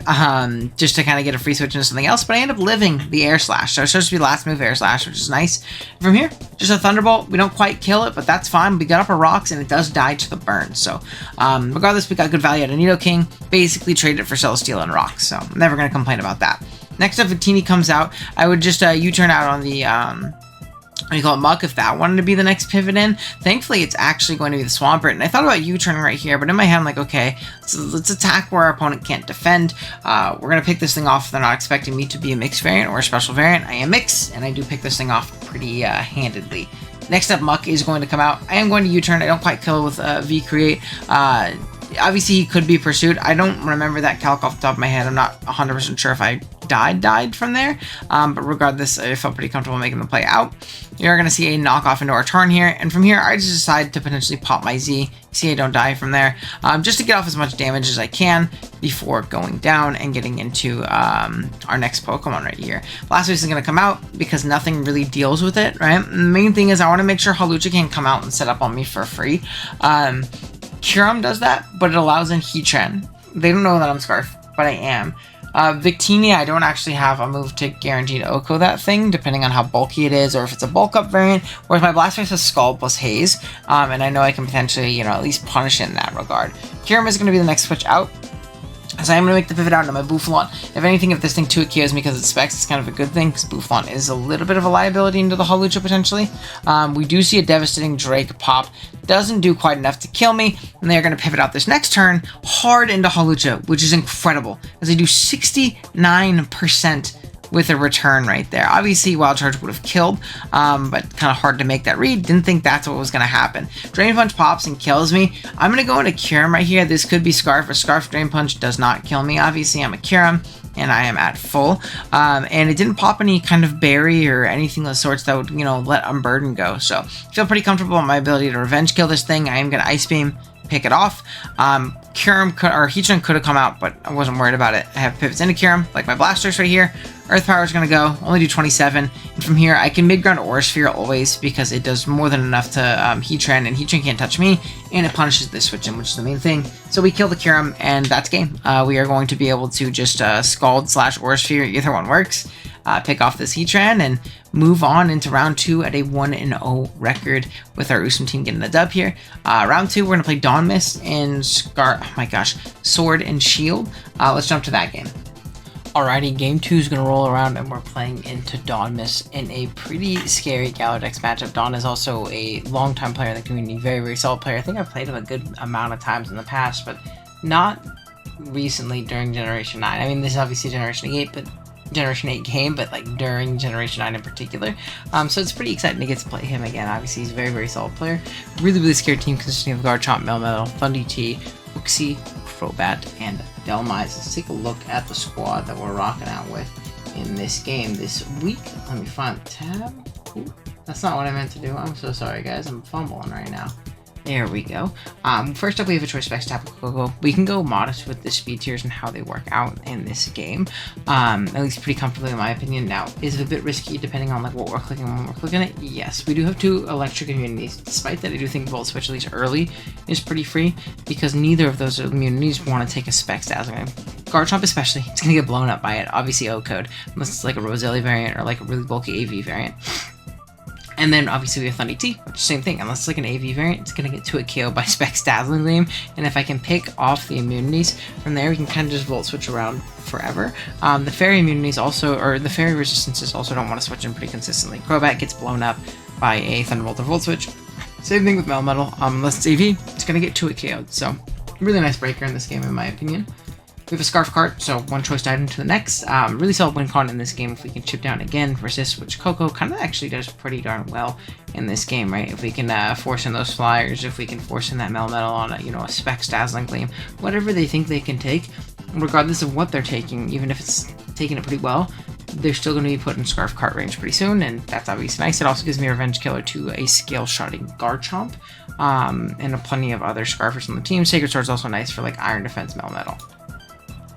S1: just to kind of get a free switch into something else, but I end up living the Air Slash, so it's supposed to be last move Air Slash, which is nice. From here, just a Thunderbolt. We don't quite kill it, but that's fine. We got up our rocks, and it does die to the burn, so regardless, we got good value out of Nidoking, basically traded it for Celesteela and rocks, so I'm never going to complain about that. Next up, Victini comes out. I would just U-turn out on the, what do you call it, Muck, if that wanted to be the next pivot in. Thankfully, it's actually going to be the Swampert, and I thought about U-turning right here, but in my head, I'm like, okay, so let's attack where our opponent can't defend. We're going to pick this thing off. They're not expecting me to be a mixed variant or a special variant. I am mixed, and I do pick this thing off pretty handedly. Next up, Muck is going to come out. I am going to U-turn. I don't quite kill with V-Create. Obviously, he could be pursued. I don't remember that calc off the top of my head. I'm not 100% sure if I died from there. But regardless, I felt pretty comfortable making the play out. You're going to see a knockoff into our turn here. And from here, I just decide to potentially pop my Z. See, I don't die from there. Just to get off as much damage as I can before going down and getting into our next Pokemon right here. Blastoise is going to come out because nothing really deals with it, right? And the main thing is I want to make sure Hawlucha can come out and set up on me for free. Kyurem does that, but it allows in Heatran. They don't know that I'm Scarf, but I am. Victini, I don't actually have a move to guarantee to Oko that thing, depending on how bulky it is, or if it's a bulk up variant, whereas my Blastoise has Scald plus Haze, and I know I can potentially, at least punish it in that regard. Kyurem is going to be the next switch out. So I'm going to make the pivot out into my Bouffalon. If anything, if this thing 2 KOs me because it specs, it's kind of a good thing, because Bouffalon is a little bit of a liability into the Hawlucha potentially. We do see a devastating Drake pop. Doesn't do quite enough to kill me, and they're going to pivot out this next turn hard into Hawlucha, which is incredible, as they do 69% with a return right there. Obviously, Wild Charge would have killed, but kind of hard to make that read. Didn't think that's what was going to happen. Drain Punch pops and kills me. I'm going to go into Kyurem right here. This could be Scarf. A Scarf Drain Punch does not kill me. Obviously, I'm a Kyurem, and I am at full. And it didn't pop any kind of berry or anything of the sorts that would, you know, let Unburden go. So, I feel pretty comfortable in my ability to revenge kill this thing. I am going to Ice Beam, pick it off. Kyurem or Heatran could have come out, but I wasn't worried about it. I have pivots into Kyurem, like my blasters right here. Earth Power is going to go, only do 27. And from here, I can mid-ground Aura Sphere always, because it does more than enough to Heatran, and Heatran can't touch me, and it punishes this switch in, which is the main thing. So we kill the Kyurem, and that's game. We are going to be able to just Scald / Aura Sphere, either one works. Pick off this Heatran, and move on into round 2 at a 1-0 record with our USUM team getting the dub here. Round 2, we're going to play Dawn Mist and Sword and Shield. Let's jump to that game. Alrighty, game 2 is going to roll around, and we're playing into Dawn Mist in a pretty scary Galadex matchup. Dawn is also a long-time player in the community, very, very solid player. I think I've played him a good amount of times in the past, but not recently during Generation 9. I mean, this is obviously Generation 8 game, but like during Generation 9 in particular. So it's pretty exciting to get to play him again. Obviously, he's a very, very solid player. Really, really scared team consisting of Garchomp, Melmetal, Thundee, Uxie, Crobat, and Delmise. Let's take a look at the squad that we're rocking out with in this game this week. Let me find the tab. Ooh, that's not what I meant to do. I'm so sorry, guys. I'm fumbling right now. There we go. First up, we have a choice specs Tapu Koko. We can go modest with the speed tiers and how they work out in this game. At least pretty comfortably in my opinion. Now, is it a bit risky depending on like what we're clicking when we're clicking it? Yes. We do have 2 electric immunities. Despite that, I do think Volt Switch, at least early, is pretty free, because neither of those immunities want to take a specs dazzling. Garchomp especially, it's going to get blown up by it. Obviously O-code, unless it's like a Roselia variant or like a really bulky AV variant. And then obviously we have Thundee T, which is the same thing. Unless it's like an AV variant, it's going to get to a KO by Specs Dazzling Gleam. And if I can pick off the immunities from there, we can kind of just Volt Switch around forever. The Fairy immunities also, or the Fairy resistances also don't want to switch in pretty consistently. Crobat gets blown up by a Thunderbolt or Volt Switch. Same thing with Melmetal. Unless it's AV, it's going to get to a KO. So really nice breaker in this game in my opinion. We have a Scarf card, so one choice item to the next. Really solid win con in this game if we can chip down again, resist, which Coco kind of actually does pretty darn well in this game, right? If we can force in those flyers, if we can force in that Melmetal on a, a Specs Dazzling Gleam, whatever they think they can take, regardless of what they're taking, even if it's taking it pretty well, they're still going to be put in Scarf cart range pretty soon, and that's obviously nice. It also gives me a Revenge Killer to a Scale Sharding Garchomp, and plenty of other Scarfers on the team. Sacred Sword's also nice for like Iron Defense Melmetal.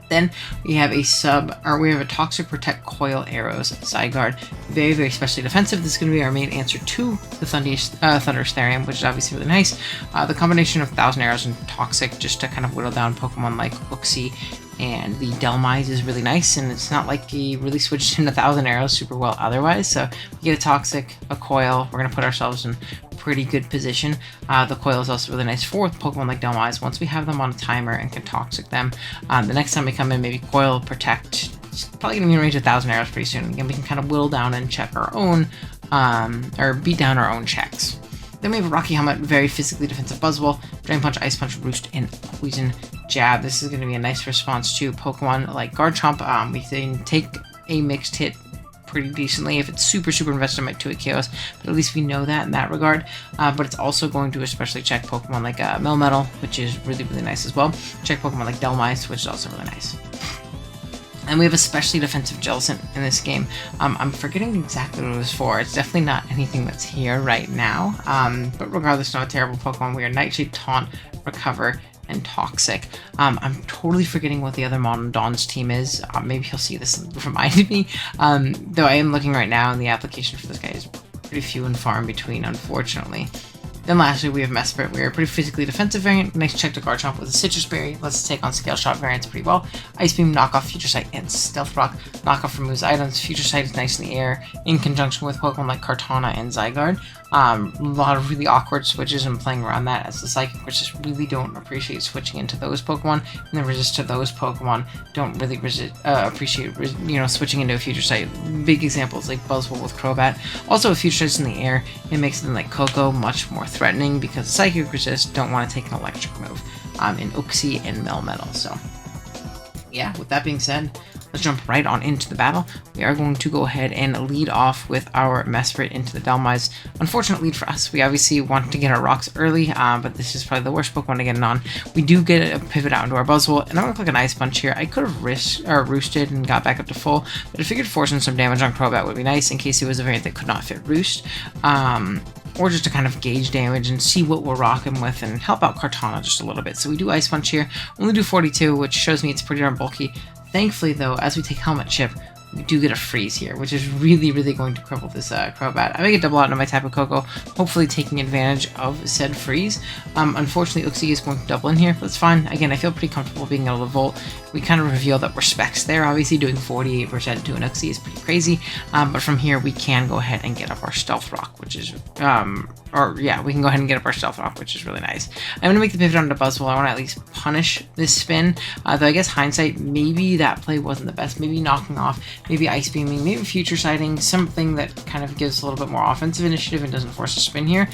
S1: Then we have a Toxic Protect Coil Arrows Side Guard. Very, very specially defensive. This is going to be our main answer to the Thunderous Therium, which is obviously really nice. The combination of 1,000 Arrows and Toxic just to kind of whittle down Pokemon like Uxie and the Delmise is really nice, and it's not like he really switched in 1,000 Arrows super well otherwise. So we get a Toxic, a Coil. We're going to put ourselves in pretty good position. The Coil is also really nice for Pokemon like Delmise. Once we have them on a timer and can Toxic them, the next time we come in, maybe Coil, Protect. It's probably going to be in range of 1,000 Arrows pretty soon. Again, we can kind of whittle down and check our own, or beat down our own checks. Then we have a Rocky Helmet, very physically defensive Buzzwole, Drain Punch, Ice Punch, Roost, and Poison Jab. This is going to be a nice response to Pokemon like Garchomp. We can take a mixed hit pretty decently if it's super, super invested in my 2 KOs, but at least we know that in that regard. But it's also going to especially check Pokemon like Melmetal, which is really, really nice as well. Check Pokemon like Delmise, which is also really nice. And we have a specially defensive Jellicent in this game. I'm forgetting exactly what it was for. It's definitely not anything that's here right now. But regardless, not a terrible Pokemon. We are Nightshade, Taunt, Recover, and Toxic. I'm totally forgetting what the other Mon Dawn's team is. Maybe he'll see this and remind me. Though I am looking right now, and the application for this guy is pretty few and far in between, unfortunately. Then lastly, we have Mesprit. We are a pretty physically defensive variant. Nice check to Garchomp with a Citrus Berry. Lets us take on Scale Shot variants pretty well. Ice Beam, Knockoff, Future Sight, and Stealth Rock. Knockoff removes items. Future Sight is nice in the air in conjunction with Pokemon like Kartana and Zygarde. A lot of really awkward switches and playing around that, as the Psychic just really don't appreciate switching into those Pokemon, and the Resist to those Pokemon don't really appreciate switching into a Future Sight. Big examples like Buzzwole with Crobat. Also, if Future Sight's in the air, it makes them like Koko much more threatening because Psychic Resist don't want to take an electric move in Uxie and Melmetal. So yeah, with that being said, let's jump right on into the battle. We are going to go ahead and lead off with our Mesprit into the Dhelmise. Unfortunate lead for us. We obviously want to get our rocks early, but this is probably the worst Pokemon to get it on. We do get a pivot out into our Buzzwole, and I'm going to click an Ice Punch here. I could have roosted and got back up to full, but I figured forcing some damage on Crobat would be nice in case it was a variant that could not fit Roost. Or just to kind of gauge damage and see what we're rocking with and help out Kartana just a little bit. So we do Ice Punch here, only do 42, which shows me it's pretty darn bulky. Thankfully, though, as we take Helmet Chip, we do get a freeze here, which is really, really going to cripple this Crobat. I make a double out into my Tapu Koko, hopefully taking advantage of said freeze. Unfortunately, Uxie is going to double in here, but it's fine. Again, I feel pretty comfortable being able to Volt. We kind of reveal that we're specs there. Obviously, doing 48% to an Uxie is pretty crazy, but from here, we can go ahead and get up our Stealth Rock, which is, we can go ahead and get up our Stealth Rock, which is really nice. I'm going to make the pivot onto Buzzwole. I want to at least punish this spin, though I guess hindsight, maybe that play wasn't the best. Maybe knocking off, maybe Ice Beaming, maybe Future Sighting, something that kind of gives a little bit more offensive initiative and doesn't force a spin here,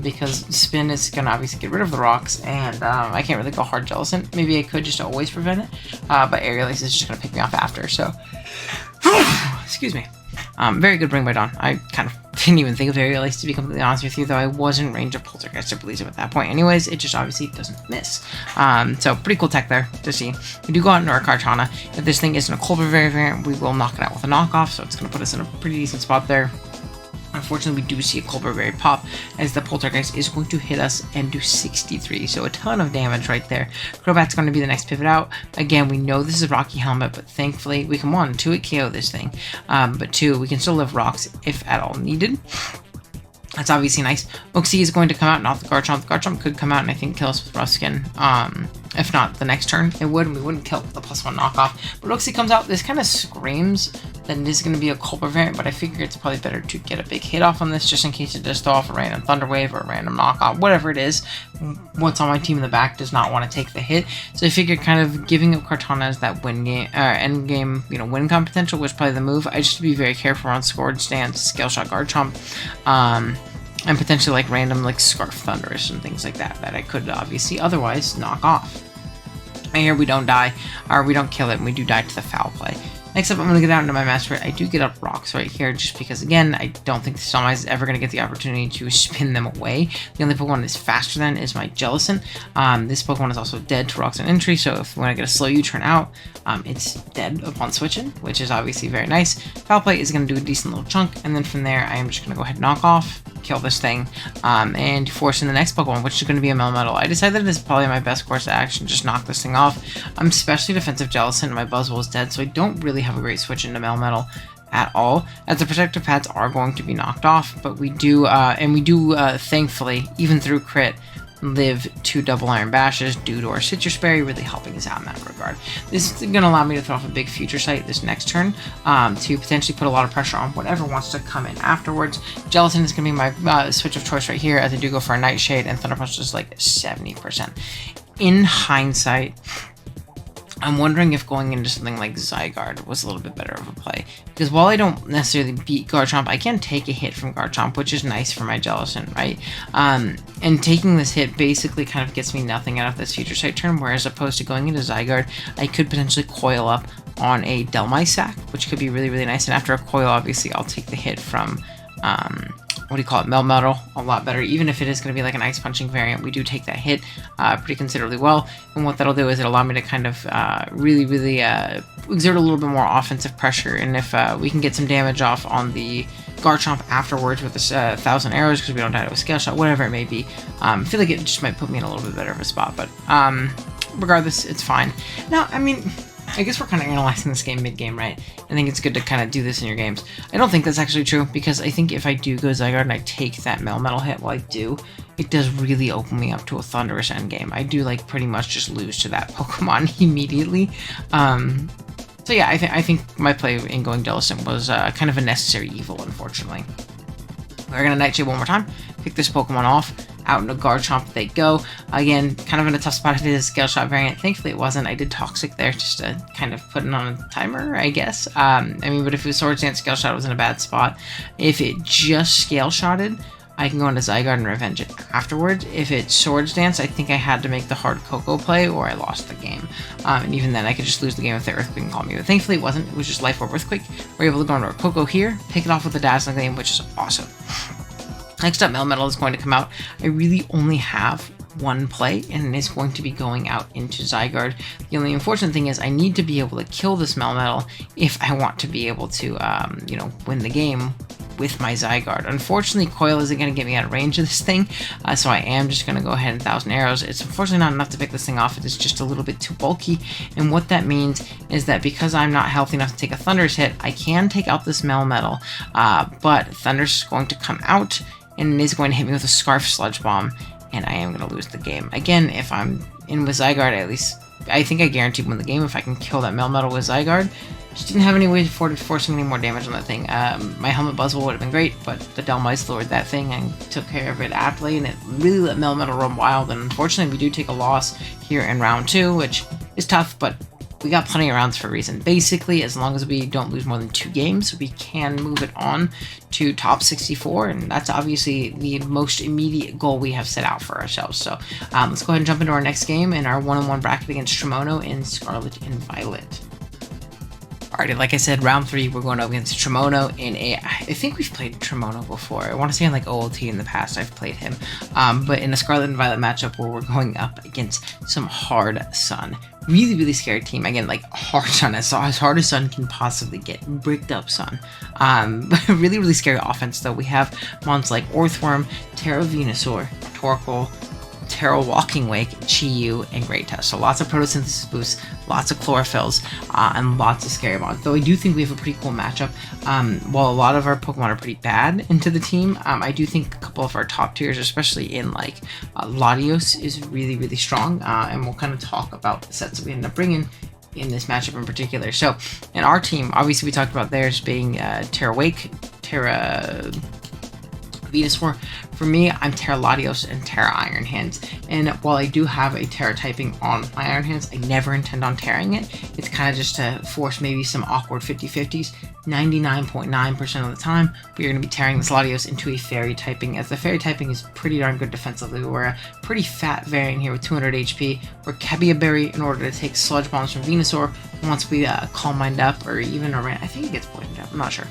S1: because spin is going to obviously get rid of the rocks, and I can't really go hard Jellicent. Maybe I could just to always prevent it, but Aerial Ace is just going to pick me off after, so excuse me. Very good Bring by Dawn. I kind of didn't even think of Aerial Ace, to be completely honest with you, though I was in range of Poltergeist, I believe, at that point. Anyways, it just obviously doesn't miss. So pretty cool tech there to see. We do go out into our Kartana. If this thing isn't a Colbur variant, we will knock it out with a knockoff, so it's going to put us in a pretty decent spot there. Unfortunately, we do see a Colbur Berry pop, as the Poltergeist is going to hit us and do 63, so a ton of damage right there. Crobat's going to be the next pivot out. Again, we know this is Rocky Helmet, but thankfully we can, 1, 2-hit KO this thing, but 2, we can still live rocks if at all needed. That's obviously nice. Uxie is going to come out, not the Garchomp. The Garchomp could come out and I think kill us with Rough Skin. If not the next turn, it would, and we wouldn't kill it with the +1 knockoff. But Uxie comes out, this kind of screams that it is going to be a Colbur variant, but I figure it's probably better to get a big hit off on this, just in case it does throw off a random Thunder Wave or a random knockoff, whatever it is. What's on my team in the back does not want to take the hit, so I figured kind of giving up Kartana as that end game, win con potential was probably the move. I just to be very careful on Scored Stance, Scale Shot Garchomp, and potentially like random like Scarf Thunderous and things like that I could obviously otherwise knock off. And here we don't die, or we don't kill it, and we do die to the foul play. Next up, I'm going to get out into my Mesprit. I do get up rocks right here, just because, again, I don't think the Dhelmise is ever going to get the opportunity to spin them away. The only Pokemon that's faster than is my Jellicent. This Pokemon is also dead to rocks and entry, so if we want to get a slow U-turn out, it's dead upon switching, which is obviously very nice. Foul Play is going to do a decent little chunk, and then from there, I am just going to go ahead and knock off, kill this thing, and force in the next Pokemon, which is going to be a Melmetal. I decided this is probably my best course of action, just knock this thing off. I'm especially defensive Jellicent, and my Buzzwole is dead, so I don't really have a great switch into Melmetal at all, as the protective pads are going to be knocked off, but we do, thankfully, even through crit, live 2 double Iron Bashes due to our Citrus Berry really helping us out in that regard. This is going to allow me to throw off a big Future Sight this next turn, to potentially put a lot of pressure on whatever wants to come in afterwards. Jellicent is going to be my switch of choice right here, as I do go for a Nightshade, and Thunder Punch is like 70%. In hindsight, I'm wondering if going into something like Zygarde was a little bit better of a play, because while I don't necessarily beat Garchomp, I can take a hit from Garchomp, which is nice for my Jellicent, right? And taking this hit basically kind of gets me nothing out of this Future Sight turn, whereas opposed to going into Zygarde, I could potentially coil up on a Dhelmise sack, which could be really, really nice, and after a coil, obviously, I'll take the hit from, Melmetal a lot better. Even if it is going to be like an Ice Punching variant, we do take that hit pretty considerably well, and what that'll do is it'll allow me to kind of really exert a little bit more offensive pressure, and if we can get some damage off on the Garchomp afterwards with this 1,000 arrows, because we don't die to a Scale Shot, whatever it may be, I feel like it just might put me in a little bit better of a spot, but regardless, it's fine. Now, I mean, I guess we're kind of analyzing this game mid-game, right? I think it's good to kind of do this in your games. I don't think that's actually true, because I think if I do go Zygarde and I take that Melmetal hit while I do, it does really open me up to a Thunderous endgame. I do, like, pretty much just lose to that Pokemon immediately. So yeah, I think my play in going Jellicent was kind of a necessary evil, unfortunately. We're going to Nightshade one more time, pick this Pokemon off, out into Garchomp they go. Again, kind of in a tough spot if it is a Scale Shot variant. Thankfully it wasn't. I did Toxic there just to kind of put it on a timer, I guess. I mean, but if it was Swords Dance, Scale Shot was in a bad spot. If it just Scale Shotted, I can go into Zygarde and revenge it afterwards. If it's Swords Dance, I think I had to make the hard Coco play or I lost the game. And even then, I could just lose the game if the Earthquake can call me. But thankfully it wasn't. It was just Life Orb Earthquake. We're able to go into our Coco here, pick it off with the Dazzling Gleam, which is awesome. Next up, Melmetal is going to come out. I really only have one play, and it is going to be going out into Zygarde. The only unfortunate thing is I need to be able to kill this Melmetal if I want to be able to, you know, win the game with my Zygarde. Unfortunately, Coil isn't going to get me out of range of this thing, so I am just going to go ahead and 1,000 Arrows. It's unfortunately not enough to pick this thing off. It is just a little bit too bulky, and what that means is that because I'm not healthy enough to take a Thunderous hit, I can take out this Melmetal, but Thunderous is going to come out, and it is going to hit me with a Scarf Sludge Bomb, and I am going to lose the game. Again, if I'm in with Zygarde, at least I think I guaranteed win the game if I can kill that Melmetal with Zygarde. Just didn't have any way for forcing any more damage on that thing. My Helmet Buzzwole would have been great, but the Delmice lured that thing and took care of it aptly, and it really let Melmetal run wild, and unfortunately we do take a loss here in round 2, which is tough, but we got plenty of rounds for a reason. Basically, as long as we don't lose more than 2 games, we can move it on to top 64, and that's obviously the most immediate goal we have set out for ourselves. So let's go ahead and jump into our next game in our 1-on-1 bracket against Tremono in Scarlet and Violet. Alrighty, like I said, round 3, we're going up against Tremono in a... I think we've played Tremono before. I want to say in like OLT in the past I've played him. But in a Scarlet and Violet matchup where we're going up against some Hard Sun. Really, really scary team. Again, like Hard Sun, as hard as Sun can possibly get. Bricked up Sun. Really, really scary offense though. We have mons like Orthworm, Terra Venusaur, Torkoal, Terra Walking Wake, Chi-Yu, and Great Tusk. So lots of photosynthesis boosts, lots of chlorophylls, and lots of scary mons. Though I do think we have a pretty cool matchup. While a lot of our Pokemon are pretty bad into the team, I do think a couple of our top tiers, especially in like Latios, is really, really strong. And we'll kind of talk about the sets that we end up bringing in this matchup in particular. So in our team, obviously we talked about theirs being Terra Wake, Terra Venusaur. For me, I'm Terra Latios and Terra Iron Hands, and while I do have a Terra typing on my Iron Hands, I never intend on tearing it. It's kind of just to force maybe some awkward 50-50s. 99.9% of the time, we are going to be tearing this Latios into a Fairy typing, as the Fairy typing is pretty darn good defensively. We're a pretty fat variant here with 200 HP. We're Cabia Berry in order to take Sludge Bombs from Venusaur once we Calm Mind up, or even I think it gets poisoned up, I'm not sure.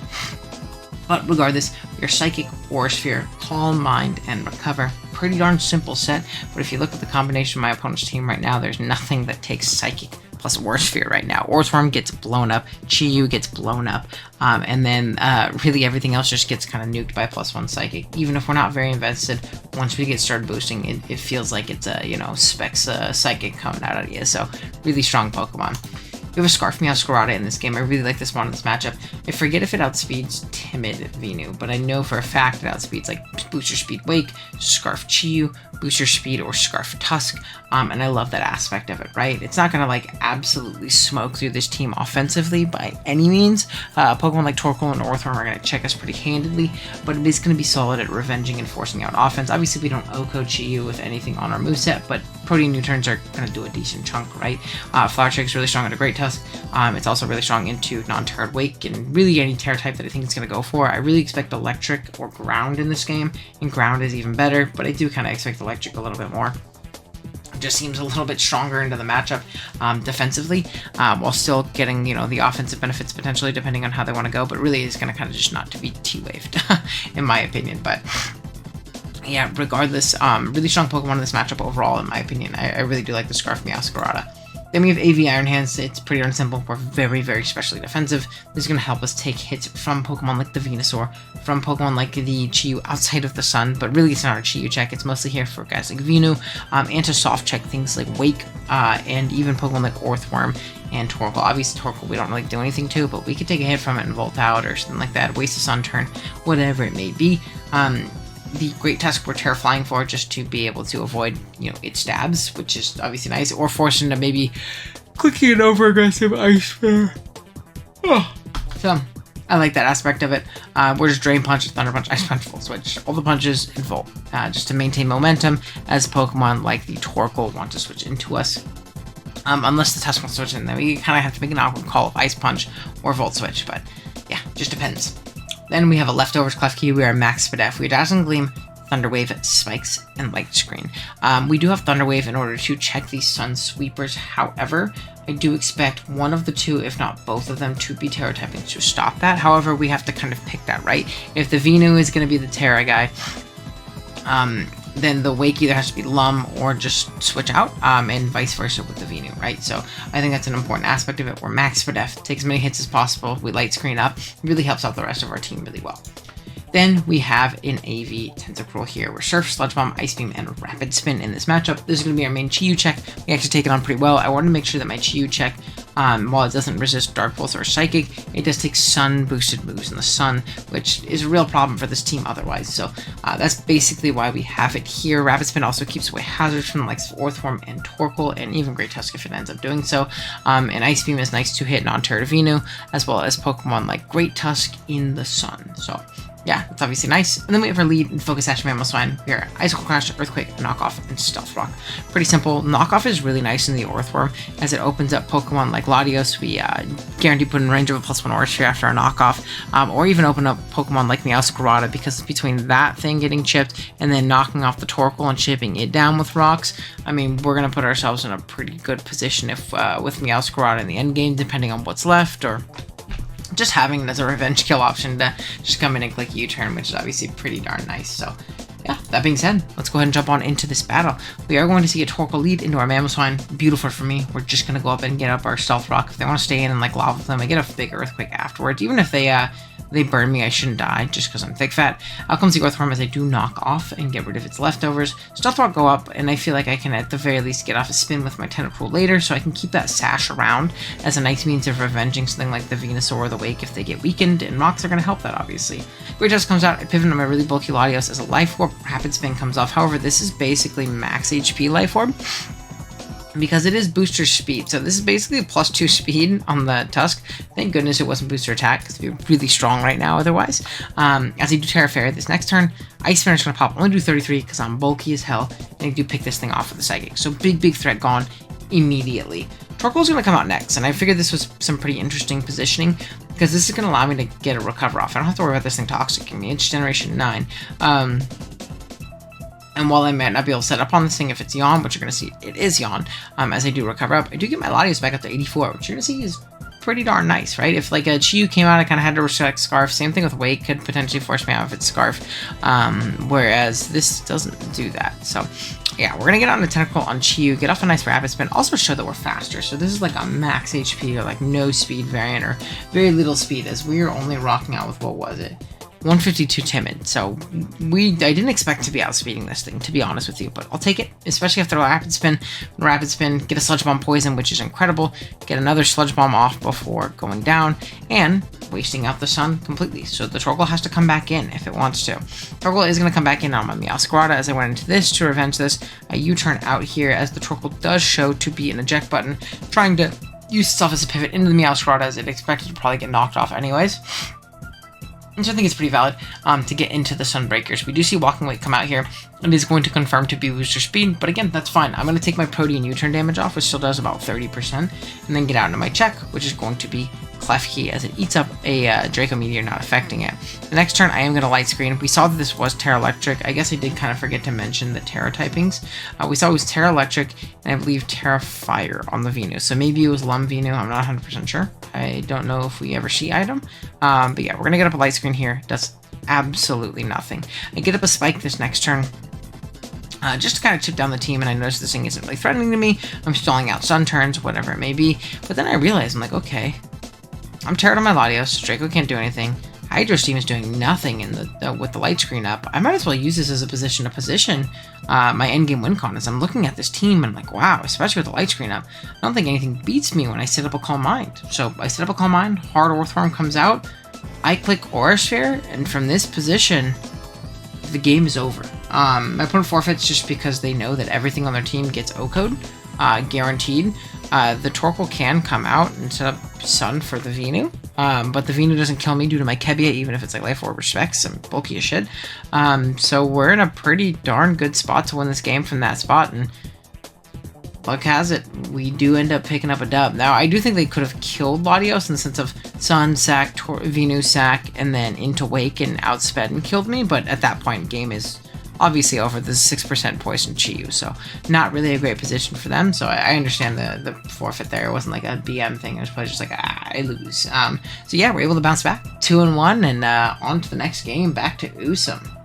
S1: But regardless, your Psychic, Aura Sphere, Calm Mind, and Recover. Pretty darn simple set, but if you look at the combination of my opponent's team right now, there's nothing that takes Psychic plus Aura Sphere right now. Orthworm gets blown up, Chi-Yu gets blown up, and then really everything else just gets kind of nuked by +1 Psychic. Even if we're not very invested, once we get started boosting, it feels like it's a, you know, Specs Psychic coming out of you. So really strong Pokemon. We have a Scarf Meowscarada in this game. I really like this one in this matchup. I forget if it outspeeds Timid Venu, but I know for a fact it outspeeds like Booster Speed Wake, Scarf Chi-Yu, Booster Speed, or Scarf Tusk, and I love that aspect of it, right? It's not going to like absolutely smoke through this team offensively by any means. Pokemon like Torkoal and Orthworm are going to check us pretty handedly, but it is going to be solid at revenging and forcing out offense. Obviously, we don't OHKO Chi-Yu with anything on our moveset, but Protein U-turns are going to do a decent chunk, right? Flower Trick is really strong at a Great Tusk. It's also really strong into non-Terra Wake, and really any Terra type that I think it's going to go for. I really expect Electric or Ground in this game, and Ground is even better, but I do kind of expect Electric a little bit more. It just seems a little bit stronger into the matchup defensively, while still getting, you know, the offensive benefits potentially, depending on how they want to go, but really is going to kind of just not to be T-waved, in my opinion. But yeah, regardless, really strong Pokemon in this matchup overall, in my opinion. I really do like the Scarf Meowscarada. Then we have AV Iron Hands. It's pretty darn simple. We're very, very specially defensive. This is going to help us take hits from Pokemon like the Venusaur, from Pokemon like the Chi-Yu outside of the sun, but really it's not a Chi-Yu check. It's mostly here for guys like Venu, and to soft check things like Wake, and even Pokemon like Orthworm and Torkoal. Obviously Torkoal we don't really do anything to, but we could take a hit from it and Volt out or something like that, waste a Sun turn, whatever it may be. The Great Tusk we're Terra Flying for, just to be able to avoid, its stabs, which is obviously nice, or force into maybe clicking an over aggressive Ice Bear. Oh. So, I like that aspect of it. We're just Drain Punch, Thunder Punch, Ice Punch, Volt Switch. All the punches in Volt, just to maintain momentum, as Pokemon like the Torkoal want to switch into us. Unless the Tusk will switch in, then we kind of have to make an awkward call of Ice Punch or Volt Switch, but yeah, just depends. Then we have a Leftovers Klefki. We are Max Spadef. We are Dazzling Gleam, Thunder Wave, Spikes, and Light Screen. We do have Thunder Wave in order to check these Sun Sweepers. However, I do expect one of the two, if not both of them, to be Terra typing to stop that. However, we have to kind of pick that, right? If the Venu is going to be the Terra guy, then the Wake either has to be Lum or just switch out, and vice versa with the Venu, right? So I think that's an important aspect of it. We're Max Spadef, take as many hits as possible, we Light Screen up, it really helps out the rest of our team really well. Then we have an AV Tentacruel here. We're Surf, Sludge Bomb, Ice Beam, and Rapid Spin in this matchup. This is going to be our main Chi-Yu check. We actually take it on pretty well. I wanted to make sure that my Chi-Yu check, while it doesn't resist Dark Pulse or Psychic, it does take Sun boosted moves in the Sun, which is a real problem for this team otherwise. So that's basically why we have it here. Rapid Spin also keeps away hazards from the likes of Orthworm and Torkoal, and even Great Tusk if it ends up doing so. And Ice Beam is nice to hit non-Terra Venu, as well as Pokemon like Great Tusk in the Sun. So yeah, that's obviously nice. And then we have our lead in Focus Sash, Mamoswine. We are Icicle Crash, Earthquake, Knockoff, and Stealth Rock. Pretty simple. Knockoff is really nice in the Orthworm, as it opens up Pokemon like Latios. We guarantee put in range of a +1 Aura Sphere after a Knockoff, or even open up Pokemon like Meowscarada, because between that thing getting chipped and then knocking off the Torkoal and chipping it down with rocks, I mean, we're going to put ourselves in a pretty good position if with Meowscarada in the end game, depending on what's left, or just having it as a revenge kill option to just come in and click U-turn, which is obviously pretty darn nice. So yeah, that being said, let's go ahead and jump on into this battle. We are going to see a Torkoal lead into our Mamoswine. Beautiful for me. We're just going to go up and get up our Stealth Rock. If they want to stay in and like lava them, I get a big Earthquake afterwards. Even if they burn me, I shouldn't die just because I'm thick fat. Out comes the Orthworm, as I do knock off and get rid of its leftovers. Stealth Rock go up, and I feel like I can at the very least get off a spin with my Tentacruel later, so I can keep that Sash around as a nice means of revenging something like the Venusaur or the Wake if they get weakened, and rocks are going to help that, obviously. Great Tusk comes out, I pivot on my really bulky Latios as a Life Orb. Rapid Spin comes off. However, this is basically max HP Life Orb, because it is booster speed. So this is basically a +2 speed on the Tusk. Thank goodness it wasn't booster attack, because it'd be really strong right now otherwise. As I do Terra Fairy this next turn, Ice Spinner's going to pop. Only do 33 because I'm bulky as hell, and I do pick this thing off with the Psychic. So big threat gone immediately. Torkoal's going to come out next, and I figured this was some pretty interesting positioning, because this is going to allow me to get a recover off. I don't have to worry about this thing toxicing me. It's Generation 9. And while I might not be able to set up on this thing if it's Yawn, which you're going to see it is Yawn, as I do recover up, I do get my Latios back up to 84, which you're going to see is pretty darn nice, right? If like a Chi-Yu came out, I kind of had to respect Scarf. Same thing with Wake, could potentially force me out if it's Scarf, whereas this doesn't do that. So yeah, we're going to get on the Tentacle on Chi-Yu, get off a nice Rapid Spin, also show that we're faster. So this is like a max HP or like no speed variant, or very little speed, as we are only rocking out with, what was it? 152 Timid, so I didn't expect to be outspeeding this thing, to be honest with you, but I'll take it, especially after a Rapid Spin. Rapid Spin, get a Sludge Bomb Poison, which is incredible, get another Sludge Bomb off before going down, and wasting out the Sun completely, so the Torkoal has to come back in if it wants to. Torkoal is going to come back in on my Meowscarada as I went into this to revenge this. A U-turn out here, as the Torkoal does show to be an eject button, trying to use itself as a pivot into the Meowscarada, as it expected to probably get knocked off anyways. And so I think it's pretty valid to get into the Sunbreakers. We do see Walking Weight come out here. It is going to confirm to be booster speed, but again, that's fine. I'm going to take my Protean U-turn damage off, which still does about 30%, and then get out into my check, which is going to be Klefki, as it eats up a Draco Meteor, not affecting it. The next turn, I am going to Light Screen. We saw that this was Terra Electric. I guess I did kind of forget to mention the Terra typings. We saw it was Terra Electric, and I believe Terra Fire on the Venu. So maybe it was Lum Venu. I'm not 100% sure. I don't know if we ever see item. But yeah, we're going to get up a Light Screen here. Does absolutely nothing. I get up a Spike this next turn. just to kind of chip down the team, and I noticed this thing isn't really threatening to me. I'm stalling out sun turns, whatever it may be. But then I realized, I'm like, okay, I'm tired of my Latios. Draco can't do anything. Hydro's team is doing nothing in with the light screen up. I might as well use this as a position to position my endgame win con. As I'm looking at this team, and I'm like, wow, especially with the light screen up, I don't think anything beats me when I set up a Calm Mind. So I set up a Calm Mind, Hard Orthworm comes out, I click Aura Sphere, and from this position, the game is over. My opponent forfeits just because they know that everything on their team gets O-code, guaranteed. The Torkoal can come out and set up Sun for the Venu, but the Venu doesn't kill me due to my Kebia, even if it's like Life Orb or Specs. I'm bulky as shit. So we're in a pretty darn good spot to win this game from that spot, and luck has it, we do end up picking up a dub. Now, I do think they could have killed Latios in the sense of Sun, sack, Venu, sack, and then into Wake and outsped and killed me, but at that point, game is obviously over. This is 6% poison Chiyu, so not really a great position for them, so I understand the forfeit there. It wasn't like a BM thing, it was probably just like, I lose. So yeah, we're able to bounce back 2-1, and on to the next game, back to USUM.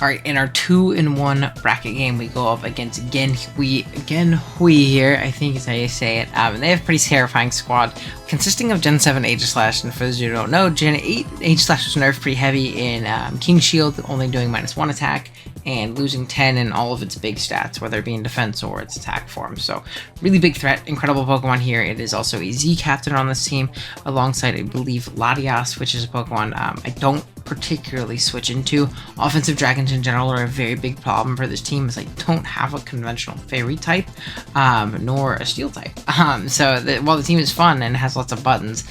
S1: Alright, in our 2-1 bracket game, we go up against Genhui here, I think is how you say it. And they have a pretty terrifying squad, consisting of Gen 7 Aegislash, and for those who don't know, Gen 8 Aegislash was nerfed pretty heavy in King Shield, only doing -1 attack, and losing 10 in all of its big stats, whether it be in defense or its attack form. So, really big threat, incredible Pokemon here. It is also a Z captain on this team, alongside, I believe, Latias, which is a Pokemon I don't particularly switch into. Offensive dragons in general are a very big problem for this team, as I don't have a conventional fairy type, nor a steel type. So while the team is fun and has lots of buttons,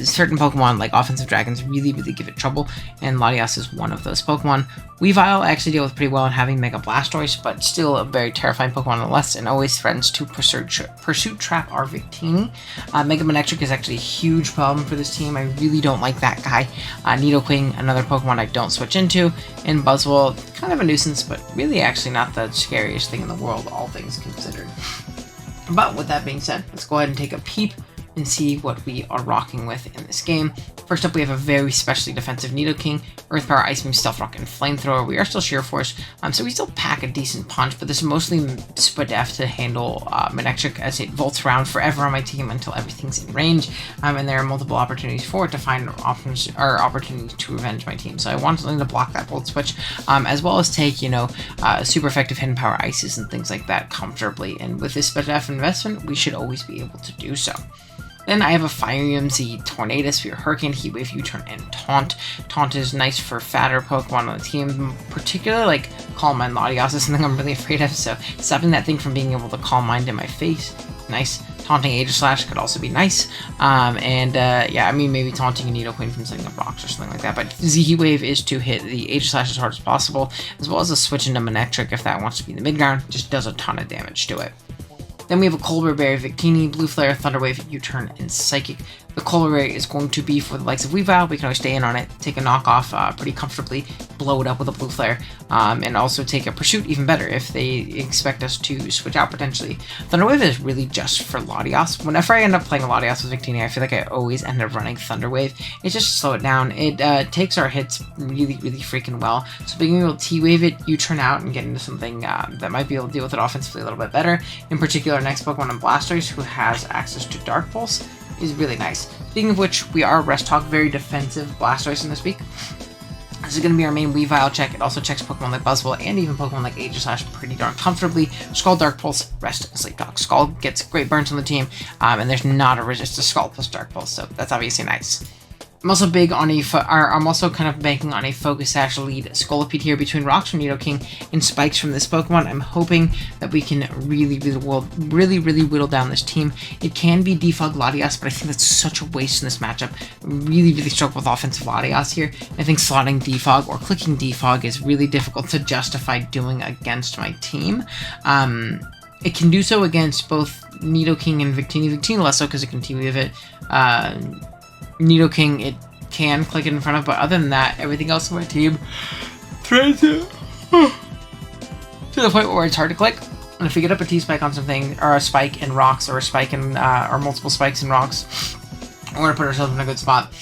S1: certain Pokemon like offensive dragons really give it trouble, and Latias is one of those Pokemon. Weavile I actually deal with pretty well in having Mega Blastoise, but still a very terrifying Pokemon nonetheless, and always threatens to Pursuit Trap our Victini. Mega Manectric is actually a huge problem for this team. I really don't like that guy. Nidoking, another Pokemon I don't switch into, and Buzzwole, kind of a nuisance, but really actually not the scariest thing in the world, all things considered. But with that being said, let's go ahead and take a peep and see what we are rocking with in this game. First up, we have a very specially defensive Nidoking, Earth Power, Ice Beam, Stealth Rock, and Flamethrower. We are still Sheer Force, so we still pack a decent punch, but this is mostly Spadef to handle Manectric as it volts around forever on my team until everything's in range, and there are multiple opportunities for it to find opportunities to revenge my team. So I want something to block that Volt Switch, as well as take, super effective Hidden Power Ices and things like that comfortably, and with this Spadef investment, we should always be able to do so. Then I have a Fire EMZ, Tornadus for your Hurricane, Heat Wave, U-Turn, and Taunt. Taunt is nice for fatter Pokemon on the team, particularly like Calm Mind. Latias is something I'm really afraid of, so stopping that thing from being able to Calm Mind in my face, nice. Taunting Aegislash could also be nice, yeah, I mean, maybe taunting a Nidoqueen from setting up rocks or something like that, but Z Heat Wave is to hit the Aegislash as hard as possible, as well as a switch into Manectric if that wants to be in the midground, just does a ton of damage to it. Then we have a Colbur Berry, Victini, Blue Flare, Thunder Wave, U-Turn, and Psychic. The Colbur Berry is going to be for the likes of Weavile. We can always stay in on it, take a knockoff pretty comfortably, blow it up with a Blue Flare, and also take a Pursuit even better if they expect us to switch out potentially. Thunder Wave is really just for Latias. Whenever I end up playing a Latias with Victini, I feel like I always end up running Thunder Wave. It's just to slow it down. It takes our hits really freaking well. So being able to T-Wave it, U-Turn out, and get into something that might be able to deal with it offensively a little bit better. In particular, our next Pokemon on Blastoise, who has access to Dark Pulse, is really nice. Speaking of which, we are Rest Talk, very defensive Blastoise in this week. This is going to be our main Weavile check. It also checks Pokemon like Buzzwole and even Pokemon like Aegislash pretty darn comfortably. Scald, Dark Pulse, Rest, and Sleep Talk. Scald gets great burns on the team, and there's not a resist to Scald plus Dark Pulse, so that's obviously nice. I'm also big on I'm also kind of banking on a Focus Sash lead Scolipede here between Rocks from Nidoking and Spikes from this Pokemon. I'm hoping that we can really whittle down this team. It can be Defog Latias, but I think that's such a waste in this matchup. Really struggle with offensive Latias here. I think slotting Defog or clicking Defog is really difficult to justify doing against my team. It can do so against both Nidoking and Victini. Victini less so because it can T-Wave it. Nidoking, it can click it in front of, but other than that, everything else on my team threads it to the point where it's hard to click. And if we get up a T-Spike on something, or a Spike in Rocks, or a Spike in, or multiple Spikes in Rocks, we're going to put ourselves in a good spot.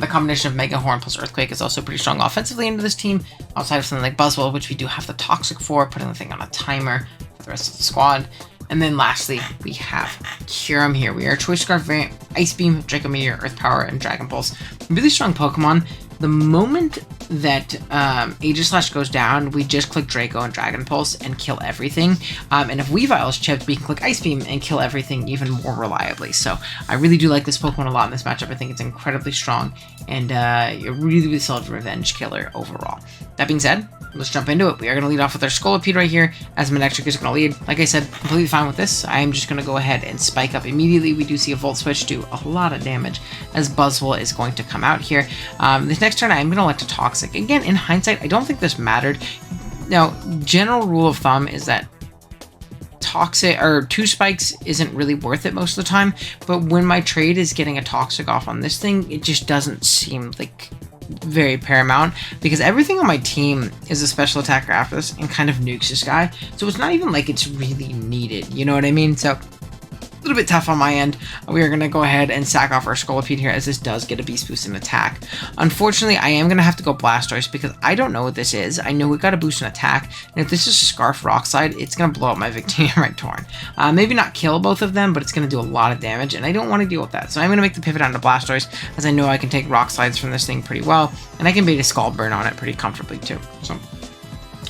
S1: The combination of Mega Horn plus Earthquake is also pretty strong offensively into this team, outside of something like Buzzwole, which we do have the Toxic for, putting the thing on a timer for the rest of the squad. And then lastly, we have Kyurem here. We are Choice Scarf variant, Ice Beam, Draco Meteor, Earth Power, and Dragon Pulse. Really strong Pokemon. The moment that Aegislash goes down, we just click Draco and Dragon Pulse and kill everything. And if Weavile is chipped, we can click Ice Beam and kill everything even more reliably. So I really do like this Pokemon a lot in this matchup. I think it's incredibly strong and a really, really solid revenge killer overall. That being said, let's jump into it. We are going to lead off with our Scolipede right here, as Manectric is going to lead. Like I said, completely fine with this. I am just going to go ahead and spike up immediately. We do see a Volt Switch do a lot of damage, as Buzzwole is going to come out here. This next turn, I am going to elect a Toxic. Again, in hindsight, I don't think this mattered. Now, general rule of thumb is that Toxic or 2 spikes isn't really worth it most of the time, but when my trade is getting a Toxic off on this thing, it just doesn't seem like very paramount, because everything on my team is a special attacker after this and kind of nukes this guy, so it's not even like it's really needed, you know what I mean? So a little bit tough on my end. We are going to go ahead and sack off our Scolipede here, as this does get a Beast Boost in attack. Unfortunately, I am going to have to go Blastoise because I don't know what this is. I know we got a boost in attack, and if this is Scarf Rock Slide, it's going to blow up my Victini Red Torn. Maybe not kill both of them, but it's going to do a lot of damage, and I don't want to deal with that. So I'm going to make the pivot onto Blastoise, as I know I can take Rock Slides from this thing pretty well, and I can bait a Scald Burn on it pretty comfortably too. So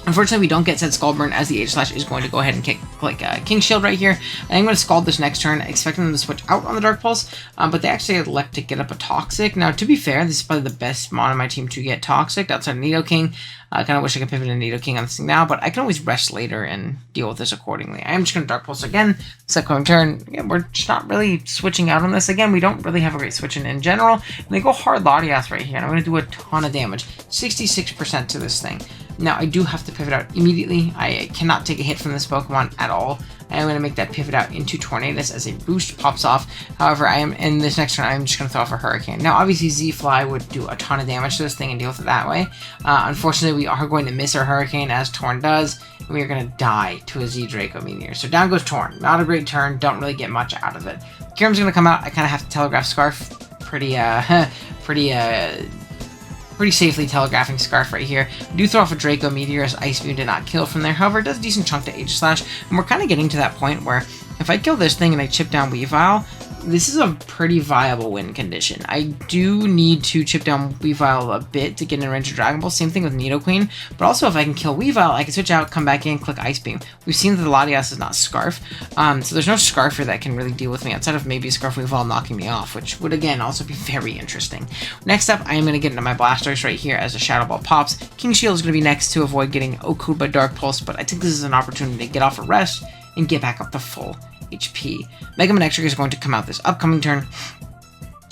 S1: unfortunately, we don't get said Scald Burn, as the Aegislash is going to go ahead and click King Shield right here. And I'm going to Scald this next turn, expecting them to switch out on the Dark Pulse, but they actually elect to get up a Toxic. Now, to be fair, this is probably the best mon on my team to get Toxic outside of Nidoking. I kind of wish I could pivot to Nidoking on this thing now, but I can always rest later and deal with this accordingly. I am just going to Dark Pulse again this upcoming turn. Again, we're just not really switching out on this. Again, we don't really have a great switch in general. And they go hard Latias right here, and I'm going to do a ton of damage. 66% to this thing. Now, I do have to pivot out immediately. I cannot take a hit from this Pokemon at all. I am going to make that pivot out into Tornadus as a boost pops off. However, I am in this next turn, I'm just going to throw off a Hurricane. Now, obviously, Z-Fly would do a ton of damage to this thing and deal with it that way. Unfortunately, we are going to miss our Hurricane, as Torn does, and we are going to die to a Z-Draco Meteor. So down goes Torn. Not a great turn. Don't really get much out of it. Kyurem's going to come out. I kind of have to Telegraph Scarf. Pretty safely telegraphing Scarf right here. We do throw off a Draco Meteor, as Ice Beam did not kill from there. However, it does a decent chunk to Aegislash, and we're kind of getting to that point where if I kill this thing and I chip down Weavile, this is a pretty viable win condition. I do need to chip down Weavile a bit to get in range of Dragon Ball. Same thing with Nidoqueen. But also, if I can kill Weavile, I can switch out, come back in, click Ice Beam. We've seen that the Latias is not Scarf. So there's no Scarfer that can really deal with me outside of maybe a Scarf Weavile knocking me off, which would, again, also be very interesting. Next up, I am going to get into my Blastoise right here as a Shadow Ball pops. King Shield is going to be next to avoid getting OHKO'd by Dark Pulse, but I think this is an opportunity to get off a rest and get back up to full HP. Mega Manectric is going to come out this upcoming turn,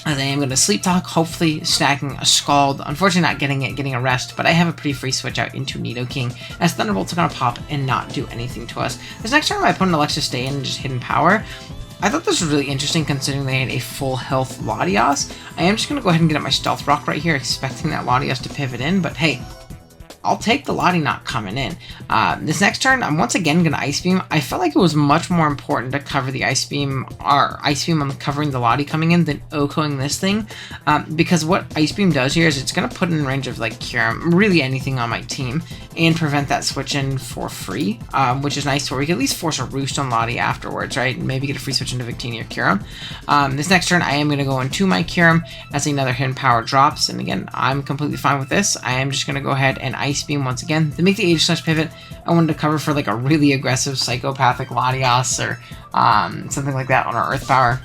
S1: as I am going to Sleep Talk, hopefully stacking a Scald. Unfortunately, not getting a rest, but I have a pretty free switch out into Nidoking, as Thunderbolt's going to pop and not do anything to us. This next turn, my opponent elects to stay in and just Hidden Power. I thought this was really interesting, considering they had a full health Latias. I am just going to go ahead and get up my Stealth Rock right here, expecting that Latias to pivot in, but hey, I'll take the Lottie not coming in. This next turn, I'm once again going to Ice Beam. I felt like it was much more important to cover the Ice Beam, or Ice Beam on covering the Lottie coming in, than OHKOing this thing. Because what Ice Beam does here is it's going to put in range of like Kyurem, really anything on my team, and prevent that switch in for free, which is nice, where we can at least force a Roost on Lottie afterwards, right? And maybe get a free switch into Victini or Kyurem. This next turn, I am going to go into my Kyurem as another Hidden Power drops, and again, I'm completely fine with this. I am just going to go ahead and Ice Beam once again. To make the Aegislash pivot, I wanted to cover for like a really aggressive psychopathic Latias or something like that on our Earth Power.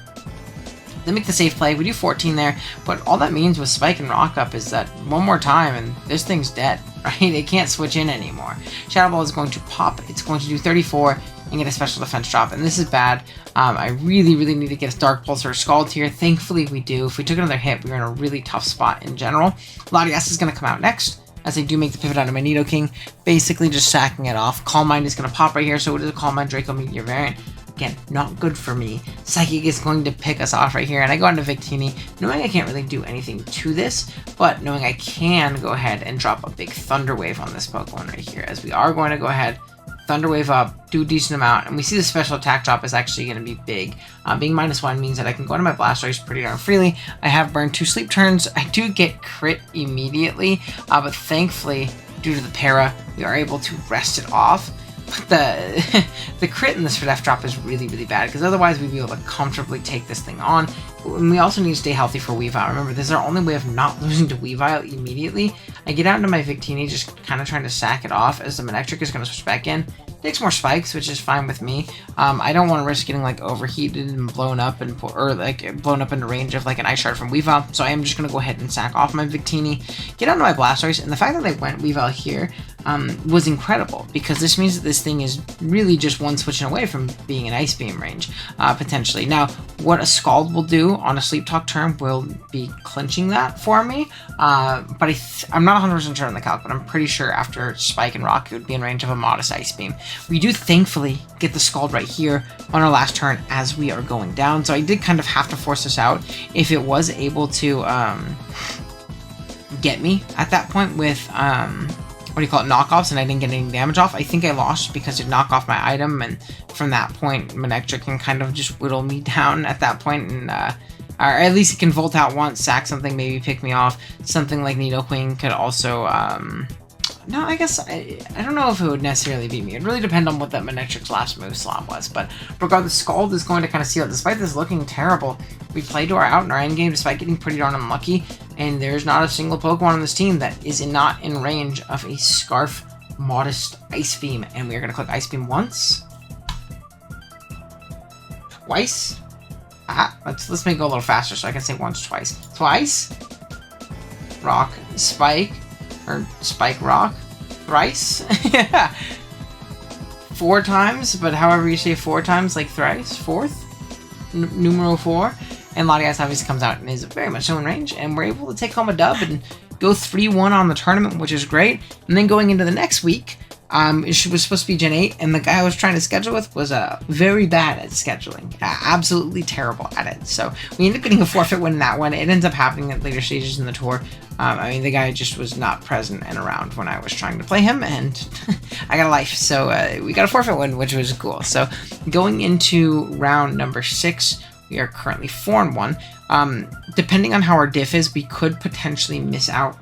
S1: Then make the safe play. We do 14 there, but all that means with Spike and Rock Up is that one more time and this thing's dead, right? It can't switch in anymore. Shadow Ball is going to pop. It's going to do 34 and get a special defense drop, and this is bad. I really need to get a Dark Pulse or a Scald here. Thankfully we do. If we took another hit, we were in a really tough spot in general. Latias is going to come out next, as I do make the pivot out of my Nidoking, basically just sacking it off. Calm Mind is going to pop right here, so it is a Calm Mind Draco Meteor variant. Again, not good for me. Psychic is going to pick us off right here, and I go into Victini, knowing I can't really do anything to this, but knowing I can go ahead and drop a big Thunder Wave on this Pokemon right here, as we are going to go ahead Thunderwave up, do a decent amount, and we see the special attack drop is actually going to be big. Being -1 means that I can go into my Blastoise pretty darn freely. I have burned 2 sleep turns. I do get crit immediately, but thankfully, due to the para, we are able to rest it off. But the crit in this for Def Drop is really, really bad, because otherwise we'd be able to comfortably take this thing on. And we also need to stay healthy for Weavile. Remember, this is our only way of not losing to Weavile immediately. I get out into my Victini, just kind of trying to sack it off as the Manectric is going to switch back in. Takes more spikes, which is fine with me. I don't want to risk getting like overheated and blown up or like blown up into range of like an Ice Shard from Weavile. So I am just going to go ahead and sack off my Victini, get onto my Blastoise, and the fact that I went Weavile here was incredible, because this means that this thing is really just one switching away from being an Ice Beam range, potentially. Now, what a Scald will do on a Sleep Talk turn will be clinching that for me, but I'm not 100% sure on the calc, but I'm pretty sure after Spike and Rock, it would be in range of a modest Ice Beam. We do thankfully get the Scald right here on our last turn as we are going down, so I did kind of have to force this out. If it was able to get me at that point with what do you call it, knockoffs, and I didn't get any damage off, I think I lost because it knocked off my item, and from that point Manectric can kind of just whittle me down at that point, and or at least it can Volt out once, sack something, maybe pick me off. Something like Nidoqueen could also no, I guess, I don't know if it would necessarily beat me. It really depends on what that Manectric's last move slot was. But regardless, Scald is going to kind of seal it. Despite this looking terrible, we played to our out in our endgame despite getting pretty darn unlucky. And there's not a single Pokemon on this team that is not in range of a Scarf modest Ice Beam. And we are going to click Ice Beam once. Twice. Let's make it go a little faster so I can say once, twice. Twice. Rock, Spike. Or Spike Rock, thrice, yeah, 4 times, but however you say 4 times, like thrice, fourth, numero 4, and Latias obviously comes out and is very much so in range, and we're able to take home a dub and go 3-1 on the tournament, which is great. And then going into the next week, it was supposed to be Gen 8, and the guy I was trying to schedule with was very bad at scheduling. Absolutely terrible at it. So we ended up getting a forfeit win in that one. It ends up happening at later stages in the tour. I mean, the guy just was not present and around when I was trying to play him, and I got a life. So we got a forfeit win, which was cool. So going into round number 6, we are currently 4-1. Depending on how our diff is, we could potentially miss out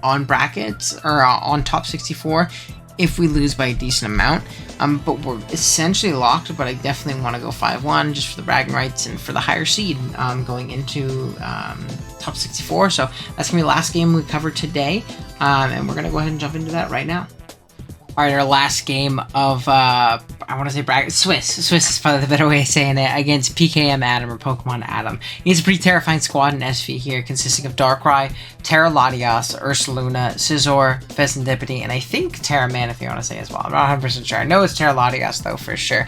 S1: on brackets or on top 64 if we lose by a decent amount, but we're essentially locked. But I definitely want to go 5-1 just for the bragging rights and for the higher seed going into top 64. So that's gonna be the last game we cover today, and we're gonna go ahead and jump into that right now. All right, our last game of, I want to say bracket, Swiss is probably the better way of saying it, against PKM Adam or Pokemon Adam. He's a pretty terrifying squad in SV here, consisting of Darkrai, Terra Latias, Ursaluna, Scizor, Pheasantipede, and I think Terraman, if you want to say as well. I'm not 100% sure. I know it's Terra Latias, though, for sure,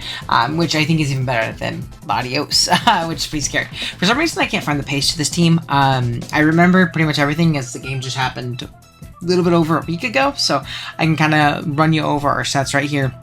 S1: which I think is even better than Latios, which is pretty scary. For some reason, I can't find the page to this team. I remember pretty much everything as the game just happened a little bit over a week ago, so I can kind of run you over our sets right here.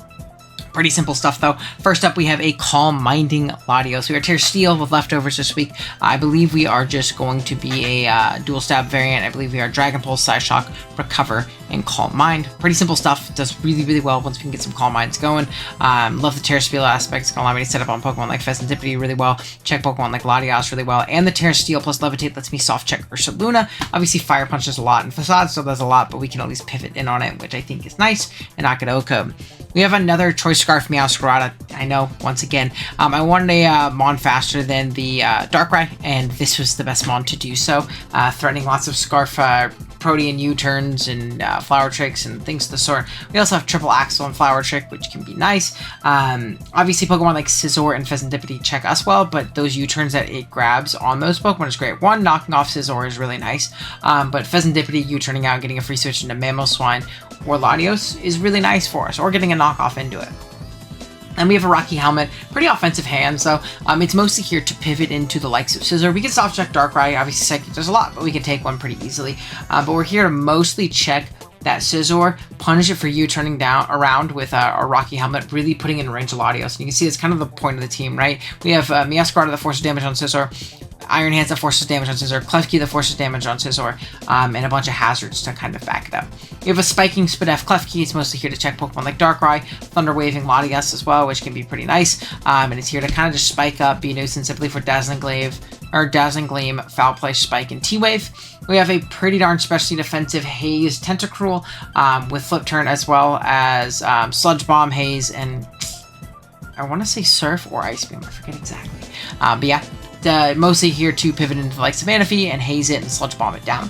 S1: Pretty simple stuff, though. First up, we have a Calm Minding Latios. We are Tear Steel with leftovers this week. I believe we are just going to be a Dual Stab variant. I believe we are Dragon Pulse, Psy Shock, Recover, and Calm Mind. Pretty simple stuff. Does really, really well once we can get some Calm Minds going. Love the Tear Steel aspect. It's going to allow me to set up on Pokemon like Pheasantipede really well. Check Pokemon like Latias really well. And the Tear Steel plus Levitate lets me soft check Ursaluna. Obviously, Fire Punch does a lot, and Facade still does a lot, but we can at least pivot in on it, which I think is nice. And Akadoka. We have another Choice Scarf Meowscarada. I know, once again. I wanted a Mon faster than the Darkrai, and this was the best Mon to do so. Threatening lots of Scarf Protean U-turns and Flower Tricks and things of the sort. We also have Triple Axle and Flower Trick, which can be nice. Obviously, Pokemon like Scizor and Pheasantipede check us well, but those U-turns that it grabs on those Pokemon is great. One, knocking off Scizor is really nice, but Pheasantipede U-turning out, getting a free switch into Mamoswine or Latios is really nice for us, or getting a knockoff into it. And we have a Rocky Helmet, pretty offensive hands, so it's mostly here to pivot into the likes of Scizor. We can soft check Darkrai, obviously Psychic does a lot, but we can take one pretty easily. But we're here to mostly check that Scizor, punish it for you turning down around with a Rocky Helmet, really putting in range of Latios. And you can see it's kind of the point of the team, right? We have Meowscarada that forces damage on Scizor. Iron Hands that forces damage on Scizor, Klefki that forces damage on Scizor, and a bunch of hazards to kind of back it up. You have a Spiking Spadef Klefki. It's mostly here to check Pokemon like Darkrai, Thunder Waving Latias as well, which can be pretty nice. And it's here to kind of just spike up, be a nuisance, I believe, for Dazzling Gleam, Foul Play, Spike, and T-Wave. We have a pretty darn specially defensive Haze Tentacruel with Flip Turn, as well as Sludge Bomb, Haze, and I want to say Surf or Ice Beam. I forget exactly. But yeah, mostly here to pivot into the likes of Manaphy and Haze it and Sludge Bomb it down.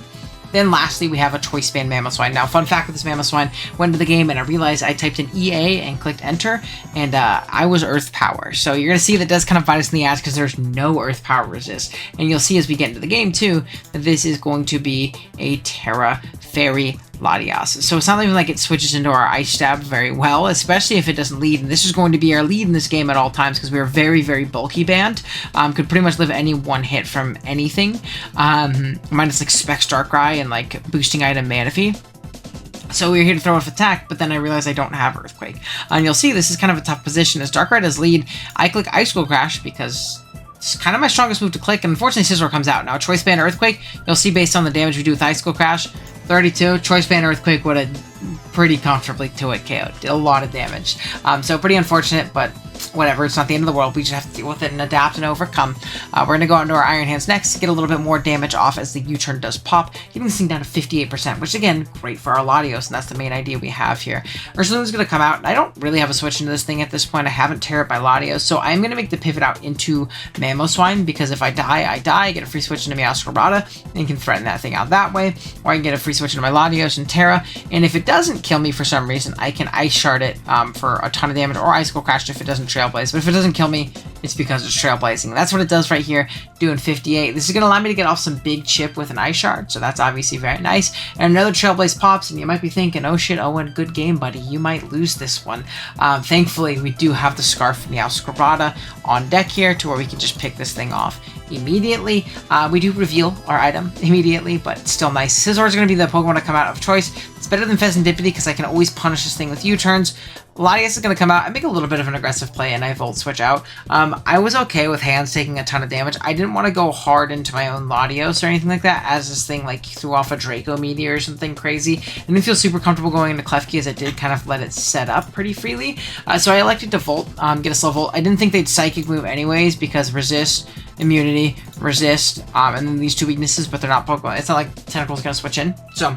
S1: Then lastly, we have a Choice Band Mamoswine. Now, fun fact with this Mamoswine, went into the game and I realized I typed in EA and clicked enter, and I was Earth Power. So you're going to see that does kind of bite us in the ass because there's no Earth Power resist. And you'll see as we get into the game too, that this is going to be a Terra Fairy Latias. So it's not even like it switches into our Ice Stab very well, especially if it doesn't lead. And this is going to be our lead in this game at all times because we are very, very bulky band. Could pretty much live any one hit from anything. Minus like Specs Darkrai and like boosting item Manaphy. So we were here to throw off attack, but then I realized I don't have Earthquake. And you'll see this is kind of a tough position. As Darkrai does lead, I click Icicle Crash because it's kind of my strongest move to click, and unfortunately Scizor comes out. Now Choice Band Earthquake, you'll see based on the damage we do with Icicle Crash, 32, Choice Band Earthquake would have pretty comfortably to it KO'd. Did a lot of damage. So pretty unfortunate, but whatever, it's not the end of the world. We just have to deal with it and adapt and overcome. We're going to go into our Iron Hands next, get a little bit more damage off as the U-turn does pop, getting this thing down to 58%, which again, great for our Latios, and that's the main idea we have here. Ursulune's going to come out, and I don't really have a switch into this thing at this point. I haven't tear it by Latios, so I'm going to make the pivot out into Mamoswine, because if I die, I get a free switch into Meowscarada, and can threaten that thing out that way, or I can get a free switch into my Latios and Terra, and if it doesn't kill me for some reason, I can Ice Shard it for a ton of damage, or Icicle Crash if it doesn't Trailblaze. But if it doesn't kill me, it's because it's Trailblazing. That's what it does right here, doing 58. This is going to allow me to get off some big chip with an Ice Shard, so that's obviously very nice. And another Trailblaze pops, and you might be thinking, oh shit, Owen, good game, buddy. You might lose this one. Thankfully, we do have the Scarf Meowscarada on deck here to where we can just pick this thing off immediately. We do reveal our item immediately, but it's still nice. Scizor is going to be the Pokemon to come out of choice. It's better than Pheasantipity because I can always punish this thing with U-turns. Latias is going to come out. I make a little bit of an aggressive play and I Volt Switch out. I was okay with Hands taking a ton of damage. I didn't want to go hard into my own Latios or anything like that, as this thing like threw off a Draco Meteor or something crazy. I didn't feel super comfortable going into Klefki as I did kind of let it set up pretty freely. So I elected to Volt, get a slow Volt. I didn't think they'd Psychic move anyways because Resist, Immunity, Resist, and then these two weaknesses, but they're not Pokemon. It's not like Tentacle's going to switch in. So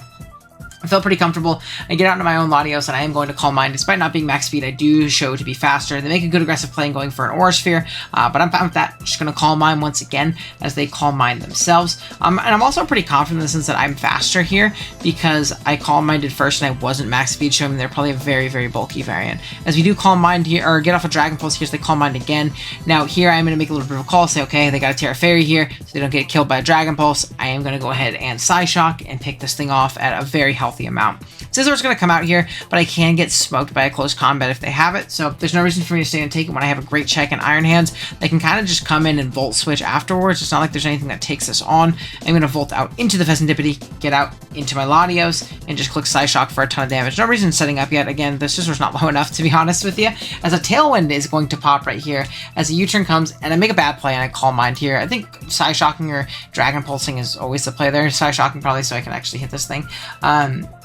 S1: I felt pretty comfortable. I get out into my own Latios, and I am going to Calm Mind. Despite not being max speed, I do show to be faster. They make a good aggressive play in going for an Aura Sphere, but I'm fine with that. I'm just going to Calm Mind once again as they Calm Mind themselves. And I'm also pretty confident in the sense that I'm faster here because I Calm Minded first and I wasn't max speed, showing they're probably a very, very bulky variant. As we do Calm Mind here, or get off a Dragon Pulse here, so they Calm Mind again. Now here I'm going to make a little bit of a call, say, okay, they got a Terra Fairy here, so they don't get killed by a Dragon Pulse. I am going to go ahead and Psyshock and pick this thing off at a very healthy amount. Scizor's going to come out here, but I can get smoked by a close combat if they have it, so there's no reason for me to stay and take it when I have a great check in Iron Hands. They can kind of just come in and Volt Switch afterwards. It's not like there's anything that takes this on. I'm going to Volt out into the Pheasantipity, get out into my Latios, and just click Psyshock for a ton of damage. No reason setting up yet. Again, the Scizor's not low enough, to be honest with you, as a Tailwind is going to pop right here as a U-turn comes, and I make a bad play and I Calm Mind here. I think Psyshocking or Dragon Pulsing is always the play there. Psyshocking probably so I can actually hit this thing.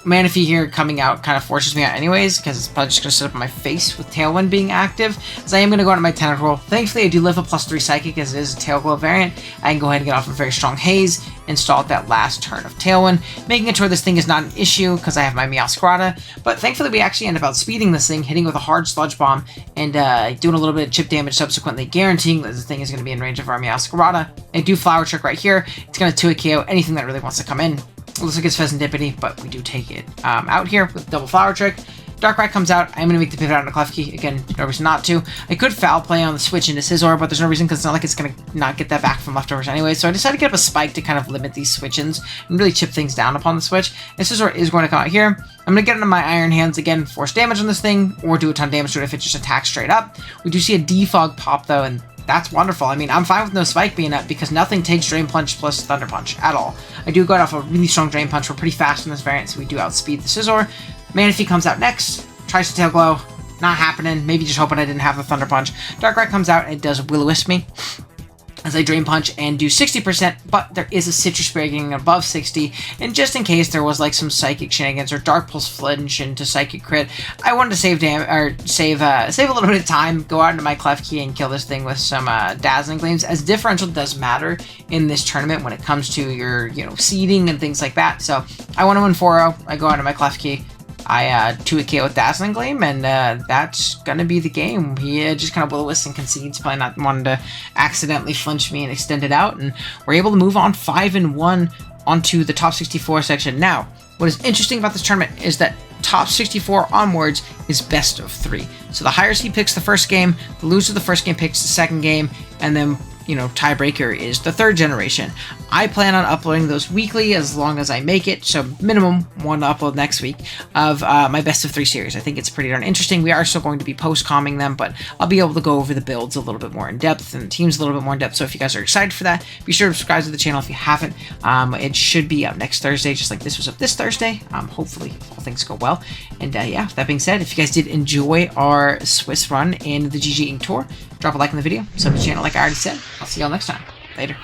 S1: Manaphy here coming out kind of forces me out anyways, because it's probably just going to sit up in my face with Tailwind being active, as I am going to go into my Tentacruel. Thankfully, I do live a +3 Psychic as it is a Tail Glow variant. I can go ahead and get off a very strong Haze, install at that last turn of Tailwind, making it sure this thing is not an issue because I have my Meowscarada, but thankfully we actually end up outspeeding this thing, hitting with a hard Sludge Bomb, and doing a little bit of chip damage subsequently, guaranteeing that this thing is going to be in range of our Meowscarada. I do Flower Trick right here. It's going to 2-hit KO anything that really wants to come in. It looks like it's Pheasantipity, but we do take it out here with double Flower Trick. Darkrai comes out. I'm going to make the pivot out into Klefki. Again, no reason not to. I could Foul Play on the switch into Scizor, but there's no reason because it's not like it's going to not get that back from leftovers anyway. So I decided to get up a Spike to kind of limit these switch-ins and really chip things down upon the switch. And Scizor is going to come out here. I'm going to get into my Iron Hands again, force damage on this thing, or do a ton of damage to it if it just attacks straight up. We do see a Defog pop though, and that's wonderful. I mean, I'm fine with no Spike being up because nothing takes Drain Punch plus Thunder Punch at all. I do go off a really strong Drain Punch. We're pretty fast in this variant, so we do outspeed the Scizor. Manaphy comes out next. Tries to Tail Glow. Not happening. Maybe just hoping I didn't have the Thunder Punch. Darkrai comes out and it does Will-O-Wisp me. as I Drain Punch and do 60%, but there is a Citrus Spray getting above 60, and just in case there was like some Psychic shenanigans or Dark Pulse Flinch into Psychic Crit, I wanted to save save a little bit of time, go out into my Klefki and kill this thing with some Dazzling Gleams, as differential does matter in this tournament when it comes to your, you know, seeding and things like that. So I want to win 4-0, I go out into my Klefki, I 2-KO with Dazzling Gleam, and that's gonna be the game. He just kind of will-o-wisps and concedes, probably not wanting to accidentally flinch me and extend it out, and we're able to move on 5-1 onto the top 64 section. Now, what is interesting about this tournament is that top 64 onwards is best of 3. So the higher seed picks the first game, the loser of the first game picks the second game, and then, you know, tiebreaker is the third generation. I plan on uploading those weekly as long as I make it, so minimum one to upload next week of my best of 3 series. I think it's pretty darn interesting. We are still going to be post-comming them, but I'll be able to go over the builds a little bit more in depth and the teams a little bit more in depth. So if you guys are excited for that, be sure to subscribe to the channel if you haven't. It should be up next Thursday, just like this was up this Thursday. Hopefully all things go well. And yeah, with that being said, if you guys did enjoy our Swiss run in the GG Inc. Tour, drop a like on the video, sub to the channel like I already said. I'll see y'all next time. Later.